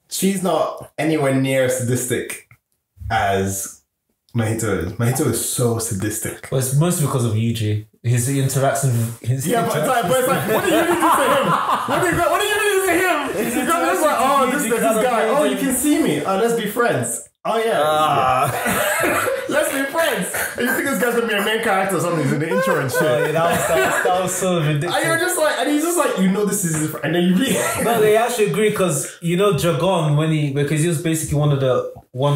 she's not anywhere near as sadistic as Mahito is so sadistic. Well, it's mostly because of Yuji. His interaction. But it's like, what do you need to say him? What do you need to say him? He's like, oh, this guy. Oh, you can see me. Let's be friends. Oh yeah. Let's be friends. And you think this guy's gonna be a main character or something? He's in the intro and shit. Oh, yeah, that was so ridiculous. And you're just like, and he's just like, this is his friend. And then you really. No, they actually agree because Dragon because he was basically one of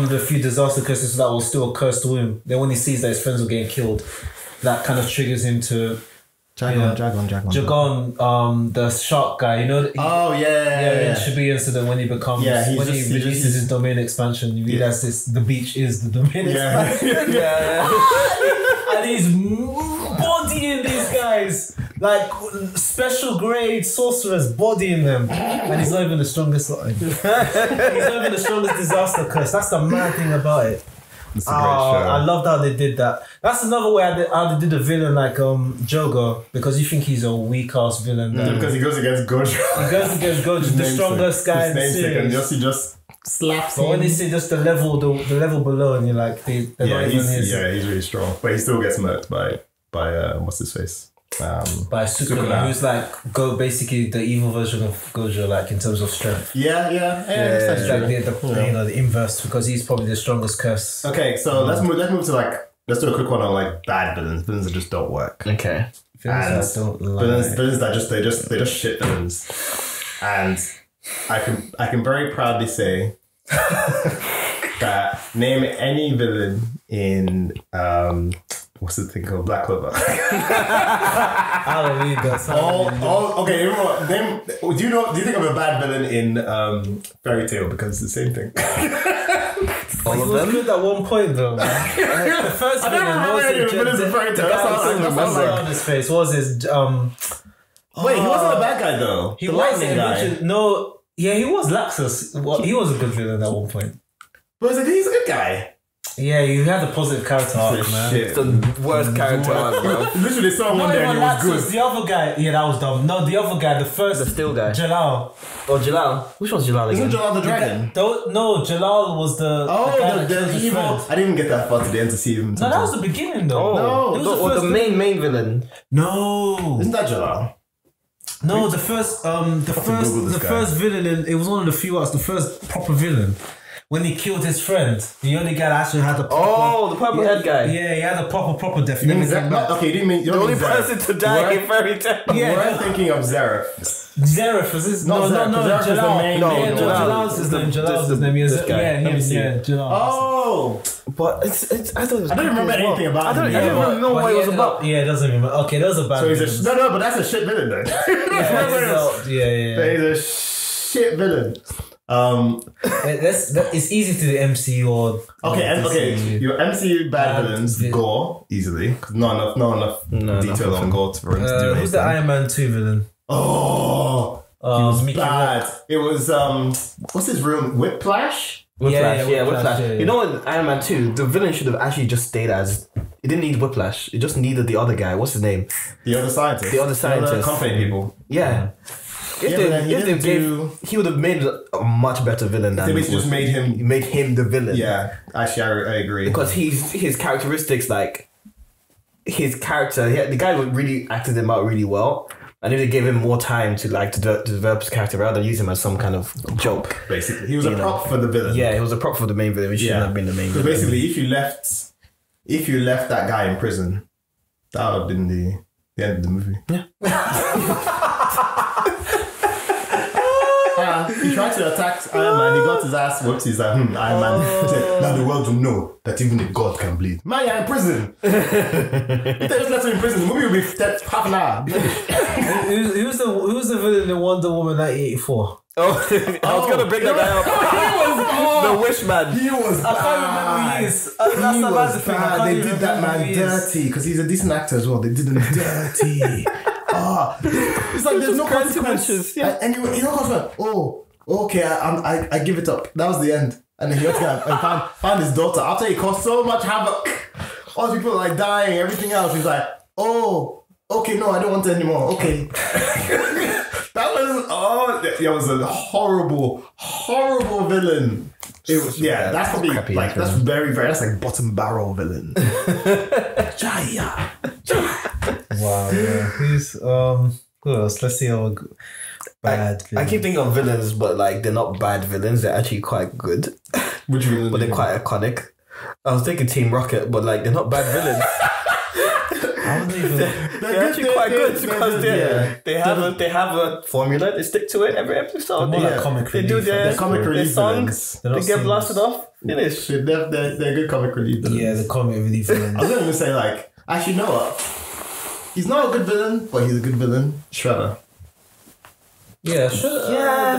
the few disaster curses that was still a curse to him. Then when he sees that his friends were getting killed, that kind of triggers him to. Dragon. Dragon, the shark guy, it should be incident when he becomes he releases his domain expansion. You realize the beach is the domain expansion. And he's bodying these guys like special grade sorcerers, bodying them, and he's not even the strongest. He's not even the strongest disaster curse. That's the mad thing about it. It's a great show. I loved how they did that. That's another way how they did a villain like Jogo, because you think he's a weak ass villain. Because he goes against Gojo. He goes against Gojo, the strongest guy in the series. And he just slaps him. But when you see just the level below, and you're like, they're not even his. Yeah, he's really strong, but he still gets murked by what's his face. By Sukuna, who's like basically the evil version of Gojo, like in terms of strength. Yeah. It's like the inverse, because he's probably the strongest curse. Okay, so let's move to let's do a quick one on like bad villains that just don't work. Okay. Villains that they just shit villains, and I can very proudly say that name any villain in what's the thing called? Black Clover. I don't read that. Okay. Do you think of a bad villain in Fairy Tail, because it's the same thing? All of them? Good at one point though. Man. The first villain was the Fairy Tail. That's on his face. What was his Wait, he wasn't a bad guy though. He was a guy. No, yeah, he was Laxus. He was a good villain at one point. But he's a good guy. Yeah, you had a positive character arc, man. It's the worst character arc, bro. Literally, someone there and he was good. The other guy, that was dumb. No, the other guy, the steel guy. Jalal. Oh, Jalal. Which one's Jalal again? Isn't Jalal the dragon? No, Jalal was the guy the evil. I didn't even get that far to the end to see him. No, that was the beginning though. No, the main villain. No. Isn't that Jalal? No, the first villain, it was one of the few arcs, the first proper villain. When he killed his friend, the only guy that actually had the proper... the purple head guy. Yeah, he had a proper death. You didn't mean... The only person to die in Fairy Tail. Yeah, we're thinking of Zeref. Zeref, is this... No, Jalal. Jalal's his name. Jalal. Oh! But it's I don't remember anything about him. I don't even know what it was about. Yeah, it doesn't remember. Okay, that was a bad villain. No, but that's a shit villain though. He's a shit villain. It's easy to the MCU or your MCU bad villains Gore easily, because not enough detail on Gore for him to do. Who's the Iron Man 2 villain? He was bad. It was what's his room? Whiplash. Whiplash. You know what? Iron Man 2, the villain should have actually just stayed as. It didn't need Whiplash. It just needed the other guy. What's his name? The other scientist. The other company people. Yeah. He would have made a much better villain than they just made him the villain. Yeah, actually, I agree, because his characteristics, like his character, the guy really acted him out really well. I knew they gave him more time to develop his character rather than use him as some kind of joke. Basically, he was a prop for the villain. Yeah, he was a prop for the main villain, which shouldn't have been the main villain. Basically, if you left that guy in prison, that would have been the end of the movie. Yeah. He tried to attack Iron Man. He got his ass whooped. He's like, Iron Man. Now the world will know that even a god can bleed. Man, you're in prison. If they just left him in prison, the movie will be half an hour. Who's the villain in Wonder Woman 1984? I was gonna bring that guy up. The Wishman. He was bad. I can't remember who he is. Bad. They did that man dirty because he's a decent actor as well. They did him dirty. It's like there's no consequences. Yeah. And you know, okay, I give it up. That was the end. And then he went and found his daughter. After he caused so much havoc, all the people like dying, everything else. He's like, okay, no, I don't want it anymore. Okay. That was a horrible villain. That's probably crappy like that's very that's like bottom barrel villain. Jaya. Wow, yeah. Who's who else? Let's see how bad. I keep thinking of villains, but like they're not bad villains. They're actually quite good. Which villain? But they're quite iconic. I was thinking Team Rocket, but like they're not bad villains. They're actually quite good because they have a formula. They stick to it every episode. They're more like comic they do relief. their comic relief songs. They get blasted off. Finish. They're good comic relief villains. Yeah, the comic relief villains. I was going to say like actually, you know what? He's not a good villain, but he's a good villain. Shredder. Yeah, sure.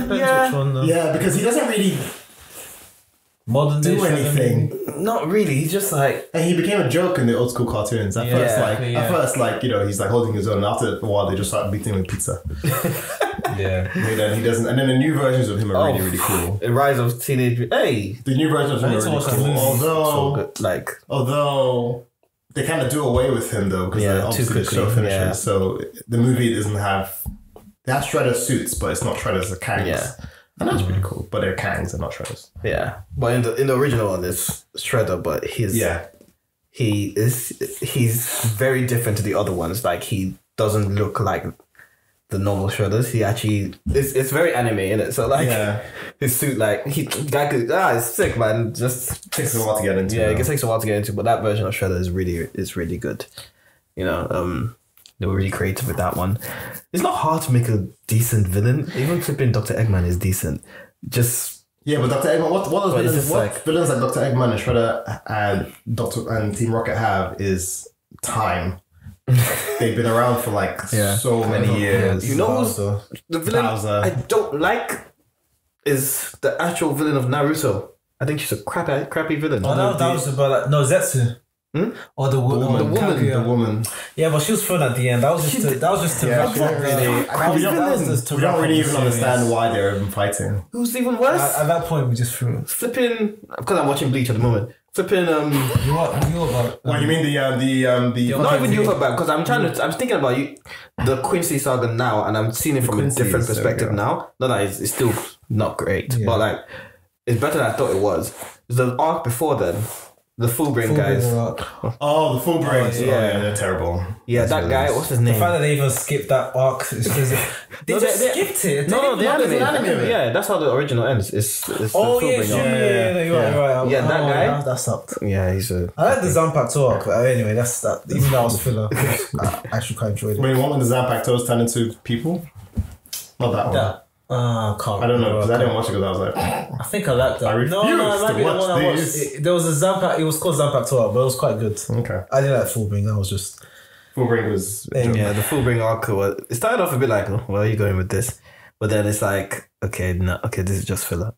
Depends which one. Yeah, because he doesn't really Modern do day anything. Not really. He's just like, and he became a joke in the old school cartoons. At first, you know, he's like holding his own. And after a while, they just start beating him with pizza. Yeah. And then he doesn't. And then the new versions of him are really, really cool. The Rise of Teenage. Hey, the new versions of him are really cool. Although they kind of do away with him though, because obviously the show finishes. Yeah. So the movie doesn't have. They have Shredder suits, but it's not Shredder's Kangs. Yeah. And that's pretty cool. But they're Kangs and not Shredders. Yeah. But in the original one, it's Shredder, but he's very different to the other ones. Like he doesn't look like the normal Shredders. He actually it's very anime in it. So like his suit, like it's sick, man. Just takes a while to get into. Yeah, it takes a while to get into. But that version of Shredder is really good. You know, they were really creative with that one. It's not hard to make a decent villain. Even flipping Dr. Eggman is decent. Just but Dr. Eggman, what villains like Dr. Eggman and Shredder and Team Rocket have is time. They've been around for like so many years. You know the villain I don't like is the actual villain of Naruto. I think she's a crappy villain. Oh, that was about Zetsu. Or the woman. Yeah, but she was fun at the end. That was just to wrap up. We don't really even understand why they're even fighting. Who's even worse? At that point, we just threw flipping because I'm watching Bleach at the moment. Flipping What you mean the not even you about because I'm thinking about you the Quincy saga now and I'm seeing it from a different perspective now. No, it's still not great, but like it's better than I thought it was. The arc before then. The Fullbring guys. Oh, the Fullbrings. Yeah, they're terrible. Yeah, that guy, what's his name? The fact that they even skipped that arc is crazy. They skipped it. No, the anime. Yeah, that's how the original ends. It's the Fullbring arc. You're right. Yeah, that guy. That sucked. Yeah, he's a... I like the Zanpakuto arc, but anyway, that's that. Even though I was filler, I actually quite enjoyed it. Wait, what when the Zanpakutos turn into people? Not that one. I don't know because I didn't watch it because I was like, I think I liked that. I refused to watch this. There was a Zampak. It was called Zanpakuto, but it was quite good. Okay. I didn't like Fullbring. That was just Fullbring was the Fullbring arc. It started off a bit like, where are you going with this? But then it's like, okay, this is just filler.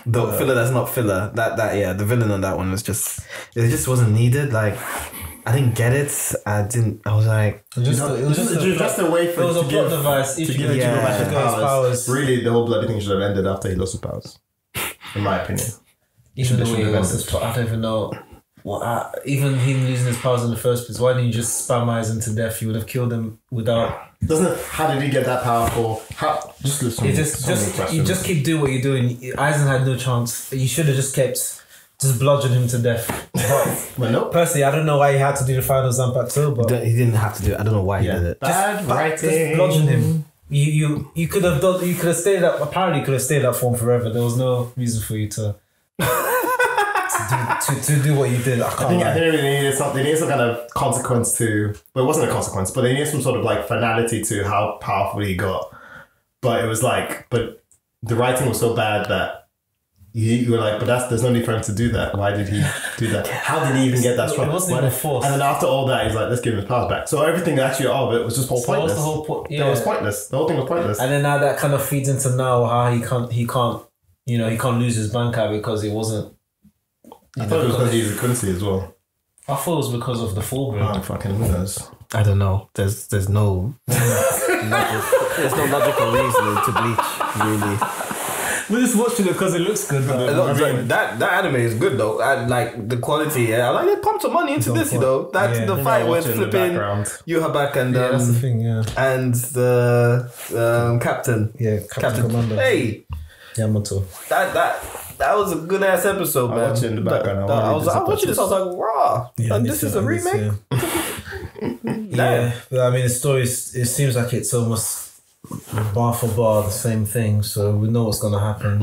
The filler that's not filler. The villain on that one was just wasn't needed. Like. I didn't get it. I was like... It was just a way for... It was a plot device. To give him powers. Really, the whole bloody thing should have ended after he lost his powers. In my opinion. Even the way he lost his powers, I don't even know... even him losing his powers in the first place, why didn't you just spam Aizen to death? You would have killed him without... How did he get that powerful? Just listen. You just keep doing what you're doing. Aizen had no chance. You should have just kept... Just bludgeon him to death. Well, no. Personally, I don't know why he had to do the final Zanpakuto, but he didn't have to do it. I don't know why he did it. Bad writing. Just bludgeon him. You could have done. You could have stayed up. Apparently, you could have stayed that form forever. There was no reason for you to do what you did. I think they needed some kind of consequence to. Well, it wasn't a consequence, but they needed some sort of like finality to how powerful he got. But it was like, but the writing was so bad that. You were like, but there's no need for him to do that. Why did he do that? How did he even get that strong? It wasn't even forced. And then after all that, he's like, let's give him his powers back. So everything actually of it was just pointless. The whole point. Yeah. It was pointless. The whole thing was pointless. And then now that kind of feeds into now how he can't lose his bankai because it wasn't. I thought it was because he was a Quincy as well. I thought it was because of the Fullbring. Oh, fucking who knows? I don't know. There's no there's no logical reasoning to Bleach, really. We're just watching it because it looks good. That anime is good though. I like the quality. I like they pumped some money into this, the fight with flipping Yuhabak and that's the thing, and the captain. Yeah, Captain Commander. Hey, Yamato. That That was a good ass episode, man. I watch it in the background. I was watching this. I was like, raw. Yeah, and this is a remake. Yeah, but I mean, the story. It seems like it's almost bar for bar the same thing, so we know what's gonna happen.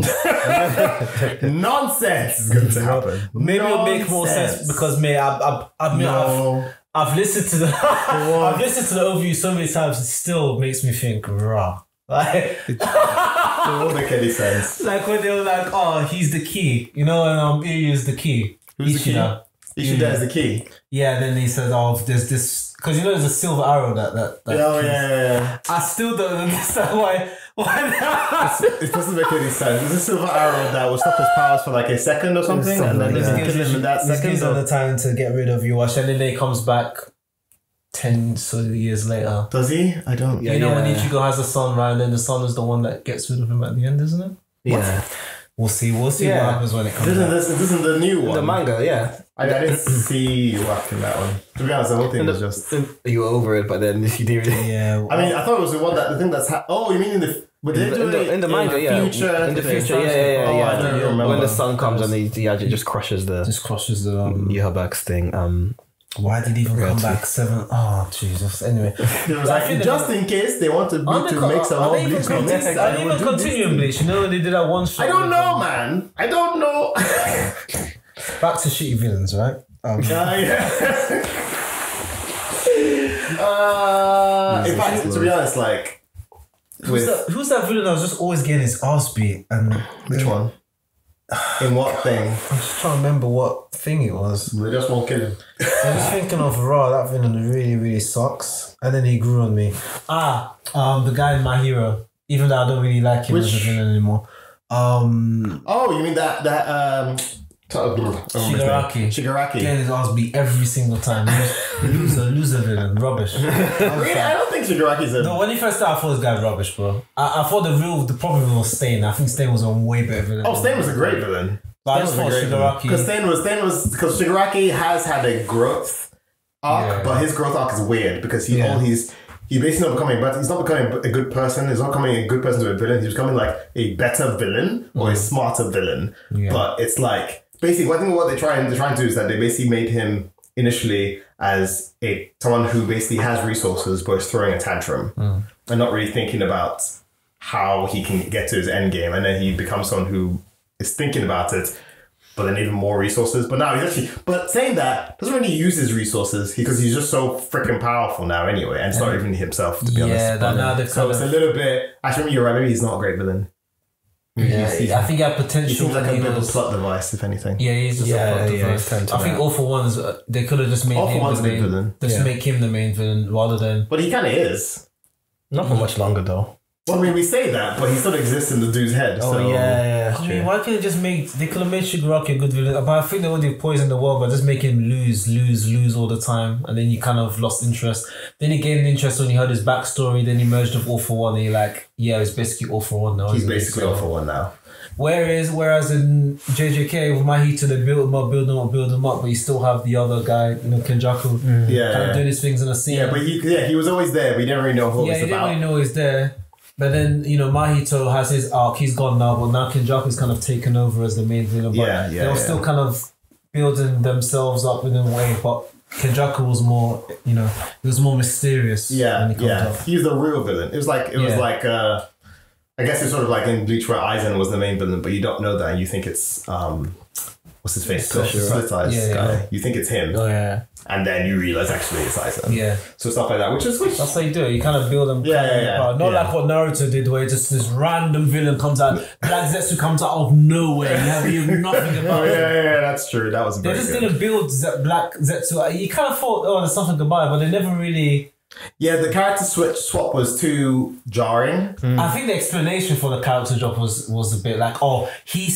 Nonsense is going to happen. Maybe it'll make more sense because I've listened to the I've listened to the overview so many times. It still makes me think raw. Like It won't make any sense. like when they were like, "Oh, he's the key," you know, and Iryu is the key. Who's the key? Ishida. Ishida is the key. Yeah, and then he said, "Oh, there's this," because you know there's a silver arrow that Yeah. I still don't understand why It doesn't make any sense. There's a silver arrow that will stop his powers for like a second or something, and then This just kill him in that This second. gives them the time to get rid of Yuash, and then he comes back 10 sort of years later. Does he? I don't. You know when Ichigo has a son, right? And then the son is the one that gets rid of him at the end, isn't it? Yeah. We'll see what happens when it comes Isn't out. this isn't the new one? The manga, yeah. I didn't see you in that one. To be honest, the whole thing was just. You were over it, but then you didn't really. Yeah. I mean, I thought it was the thing that's. Oh, you mean in the? But they do it in the manga, yeah. Future, In the future, Oh, yeah. I don't remember. When the sun comes and he actually just crushes the just crushes the. Yuhabak's thing. Why did he even come back 7? Oh, Jesus. Anyway. It was like, just in case they wanted me to make some more Bleach comics. I didn't even continue in Bleach. You know when they did that one shot? I don't know, man. I don't know. Back to shitty villains, right? In fact, to be honest, like, Who's that villain that was just always getting his ass beat? And which one? In what thing? I'm just trying to remember what thing it was. They just won't kill him. I was thinking of Raw. That villain really, really sucks. And then he grew on me. The guy in My Hero. Even though I don't really like him as a villain anymore. Oh, you mean that Shigaraki. Shigaraki. Getting his ass beat every single time. Loser villain. Rubbish. Really? I don't think Shigaraki's a... No, when he first started, I thought this guy was rubbish, bro. I thought the problem was Stain. I think Stain was a way better villain. Oh, Stain was a great villain. But I just thought Shigaraki... Because Shigaraki has had a growth arc, but his growth arc is weird because he's basically not becoming better. He's not becoming a good person. He's not becoming a good person to a villain. He's becoming like a better villain or a smarter villain. Yeah. But it's like... Basically, I think what they're trying to do is that they basically made him initially as someone who basically has resources but is throwing a tantrum and not really thinking about how he can get to his end game, and then he becomes someone who is thinking about it, but then even more resources. But now he's actually, but saying that, doesn't really use his resources because he's just so freaking powerful now anyway, and it's not even himself to be honest. Yeah, now they've so it's a little bit. Actually, you're right. Maybe he's not a great villain. Yeah, I think he had potential. He seems like a bit of a plot device, if anything. Yeah, he's just a plot device. I think All for One they could have just made him the main villain. Just make him the main villain rather than. But he kind of is. Not for much longer though. Well, I mean, we say that, but he still exists in the dude's head. Oh, so. yeah. I mean, why can't they just make... They could have made Shigaraki a good villain. But I think they would have poisoned the world by just making him lose all the time. And then you kind of lost interest. Then he gained interest when you heard his backstory. Then he merged with All for One. And you're like, yeah, it's basically All for One now. He's basically All for One now. Whereas in JJK with Mahito, they build him up, but you still have the other guy, Kenjaku, kind of doing his things in the scene. Yeah, but he was always there. We didn't really know what it was about. Yeah, he didn't really know he's there. But then, Mahito has his arc. He's gone now, but now Kenjaku's kind of taken over as the main villain. But they were still kind of building themselves up in a way. But Kenjaku was more, he was more mysterious. Yeah, He's the real villain. It was like, I guess it's sort of like in Bleach where Aizen was the main villain, but you don't know that. You think it's, what's his face? Split Eyes guy. Yeah. You think it's him. Oh, yeah. And then you realize actually it's Aizen. Yeah. So stuff like that, which that's how you do it. You kind of build them. Not like what Naruto did, where just this random villain comes out, Black Zetsu comes out of nowhere. You have nothing about it. Yeah, that's true. That was They just didn't build Black Zetsu. You kind of thought, there's something about it, but they never really... Yeah, the character swap was too jarring. I think the explanation for the character drop was a bit like, he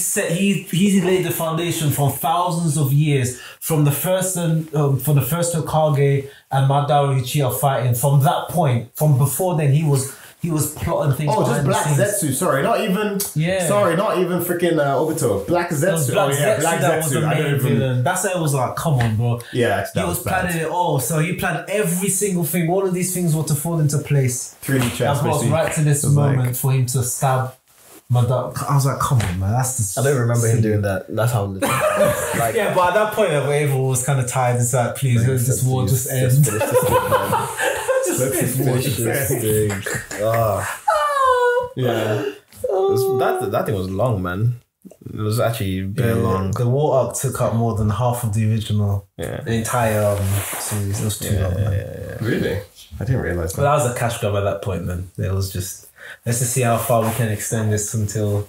laid the foundation for thousands of years from the first Hokage and Madara Uchiha fighting. From that point, from before then, he was plotting things. Oh, just Black Zetsu. Sorry, not even. Yeah. Sorry, not even freaking Obito. Black Zetsu. Black Zetsu was the main villain. That's why it was like, come on, bro. Yeah, he was planning it all. So he planned every single thing. All of these things were to fall into place. 3D chess. That was right to this moment for him to stab my dad, I was like, come on, man, that's the. I don't remember him doing that. That's how. Like, yeah, but at that point, everyone was kind of tired. It's like, please, let this war just end. Just finish this thing, man. Let's just finish This thing. Yeah. That thing was long, man. It was actually very long. The war arc took up more than half of the original, Yeah. the entire series. It was too long, man. Really? I didn't realize But that. that was a cash grab at that point, man. It was just, let's just see how far we can extend this until.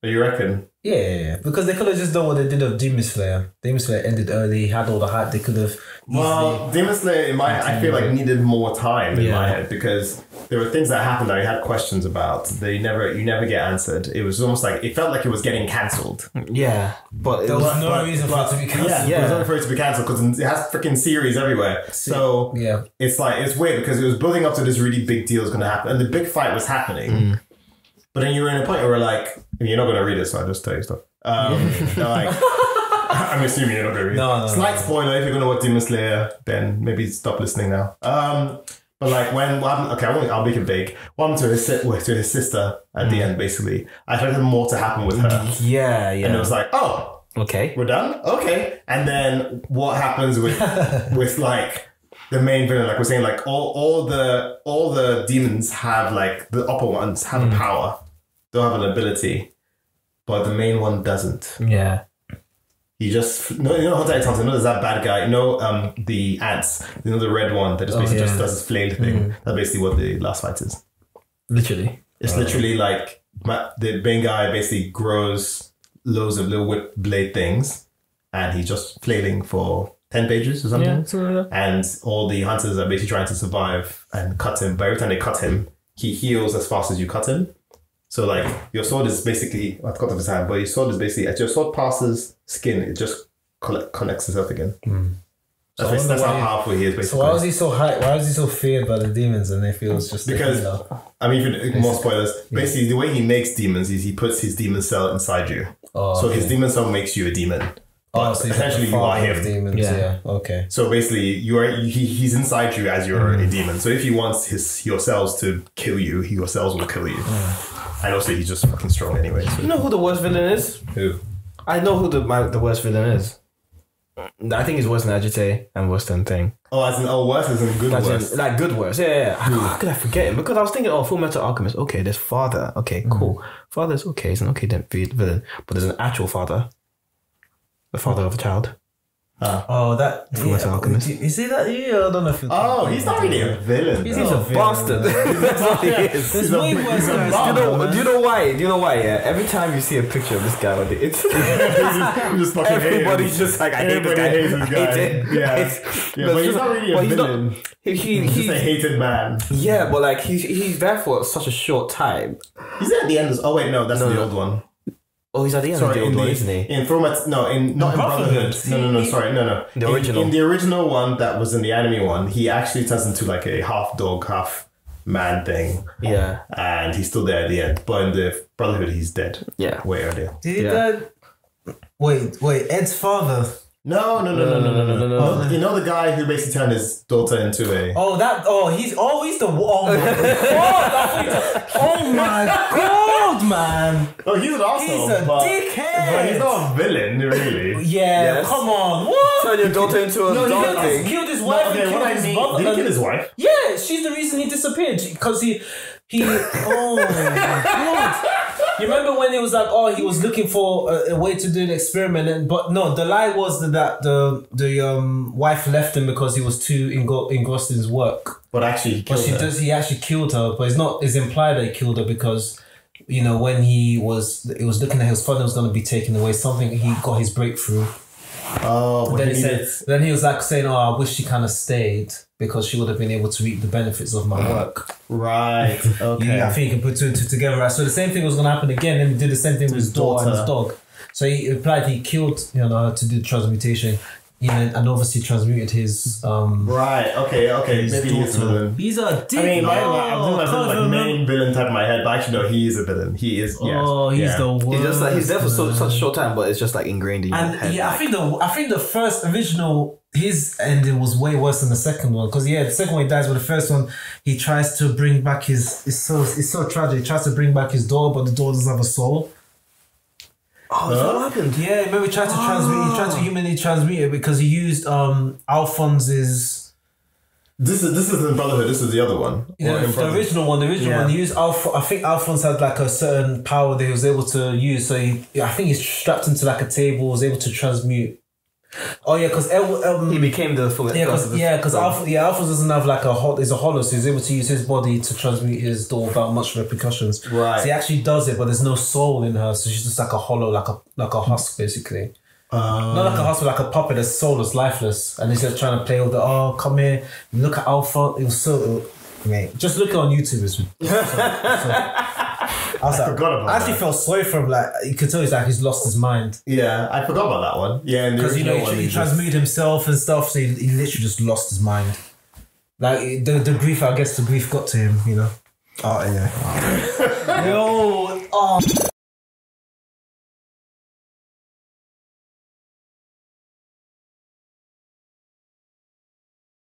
You reckon? Yeah. Because they could have just done what they did of Demon Slayer. Demon Slayer ended early, had all the hype. They could have. Well, Demon Slayer, I feel like needed more time in my head because there were things that happened that I had questions about. You never get answered. It was almost like it felt like it was getting cancelled. Yeah, but There was no reason for it to be cancelled. Yeah, there's no for it to be cancelled because it has freaking series everywhere. So yeah, it's like it's weird because it was building up to this really big deal was going to happen, and the big fight was happening. But then you were in a point where like you're not going to read it, so I'll just tell you stuff. Like. I'm assuming you're not going to read it. No. Slight spoiler, if you're going to watch Demon Slayer, then maybe stop listening now. But like I'll make it big. What happened to his sister at the end, basically. I expected more to happen with her. yeah. And it was like, oh, Okay. we're done? Okay. And then what happens with like the main villain, like we're saying, like all the demons have like the upper ones have a power. They'll have an ability. But the main one doesn't. Yeah. He just you know Hunter X Hunter. You know there's that bad guy. You know the ants. You know the red one that just basically just does his flail thing. That's basically what the last fight is. Literally. It's literally like the main guy basically grows loads of little whip blade things, and he's just flailing for 10 pages or something. Yeah. And all the hunters are basically trying to survive and cut him. But every time they cut him, he heals as fast as you cut him. So like your sword is basically, I've got off his hand, but your sword is basically, as your sword passes skin, it just connects itself again. That's how powerful he is basically. So why was he so hyped? Why was he so feared by the demons and they feel it's just Because, I mean, even more spoilers, basically the way he makes demons is he puts his demon cell inside you. So his demon cell makes you a demon. But so essentially you are him. Demons. Yeah. Okay. So basically, he's inside you as you're a demon. So if he wants your cells to kill you, your cells will kill you. And also, he's just fucking strong anyway. So. You know who the worst villain is? Who? I know who the worst villain is. I think he's worse than Agite and worse than Thing. Oh, worse as in good worse. Like good worse. Yeah. How could I forget him? Because I was thinking, Full Metal Alchemist. Okay, there's father. Okay, cool. Father's okay. He's an okay villain. But there's an actual father. The father of a child. That Full Metal Alchemist. Is he that? Yeah, I don't know if. He's not really a villain. He's a bastard. That's what he is. There's way worse guys. Do you know why? Yeah. Every time you see a picture of this guy on the just fucking everybody's just like, I hate this guy. Everybody hates this guy. I hate it. Yeah, but he's not really a villain. He's just a hated man. Yeah, but like he's there for such a short time. He's there at the end. Oh wait, no, that's the old one. Oh, he's at the end of the old one, isn't he? In Brotherhood. No. The original. In the original one that was in the anime one, he actually turns into like a half dog, half man thing. Yeah. And he's still there at the end. But in the Brotherhood, he's dead. Yeah. Way earlier. Did he die? Wait, Ed's father. No. You know the guy who basically turned his daughter into a... He's the... Oh my god! Oh my god, man! Oh, he's an arsehole. He's a dickhead! But he's not a villain, really. Yeah, come on. What? Turn your daughter into a dog thing. He killed his wife and killed his mother. Did he kill his wife? Yeah, she's the reason he disappeared. Because he oh my god. You remember when it was like, he was looking for a way to do an experiment, but no, the lie was that the wife left him because he was too engrossed in his work. But actually, he killed her. He actually killed her, but it's implied that he killed her because, you know, when he was looking at his father was going to be taken away, he got his breakthrough. Oh, then he was like saying, I wish she kind of stayed because she would have been able to reap the benefits of my work. Right. Okay. I think you can put two and two together. Right? So the same thing was going to happen again, and he did the same thing with his daughter and his dog. So he implied he killed her to do the transmutation, Yeah, and obviously transmuted his Right. Okay. Maybe he's a villain. He's a dick. I mean, I'm doing like main villain type in my head, but actually no, he is a villain. He is. Yes. Oh, he's the worst. He's just like he's there for such a short time, but it's just like ingrained in your head. And yeah, I think the first original his ending was way worse than the second one because the second one he dies, but the first one he tries to bring back his. It's so tragic. He tries to bring back his daughter, but the daughter doesn't have a soul. Oh, is that what happened? Yeah, remember he tried to transmute. He tried to humanly transmute it because he used Alphonse's. This isn't Brotherhood. This is the other one. Yeah, the original one. He used I think Alphonse had like a certain power that he was able to use. So I think he's strapped into like a table, was able to transmute. Oh yeah, because he became the full. Because Alphonse doesn't have like he's a hollow, so he's able to use his body to transmute his daughter without much repercussions. Right. So he actually does it, but there's no soul in her, so she's just like a hollow, like a husk basically. Not like a husk, but like a puppet that's soulless, lifeless, and he's just trying to play all the come here, look at Alphonse. It was so. Mate, just look it on YouTube. I forgot about that. I actually felt sorry for him. Like you could tell he's lost his mind. Yeah, I forgot about that one. Yeah, because he transmuted himself and stuff, so he literally just lost his mind. Like the grief, I guess the grief got to him. Oh yeah. Yo. Oh.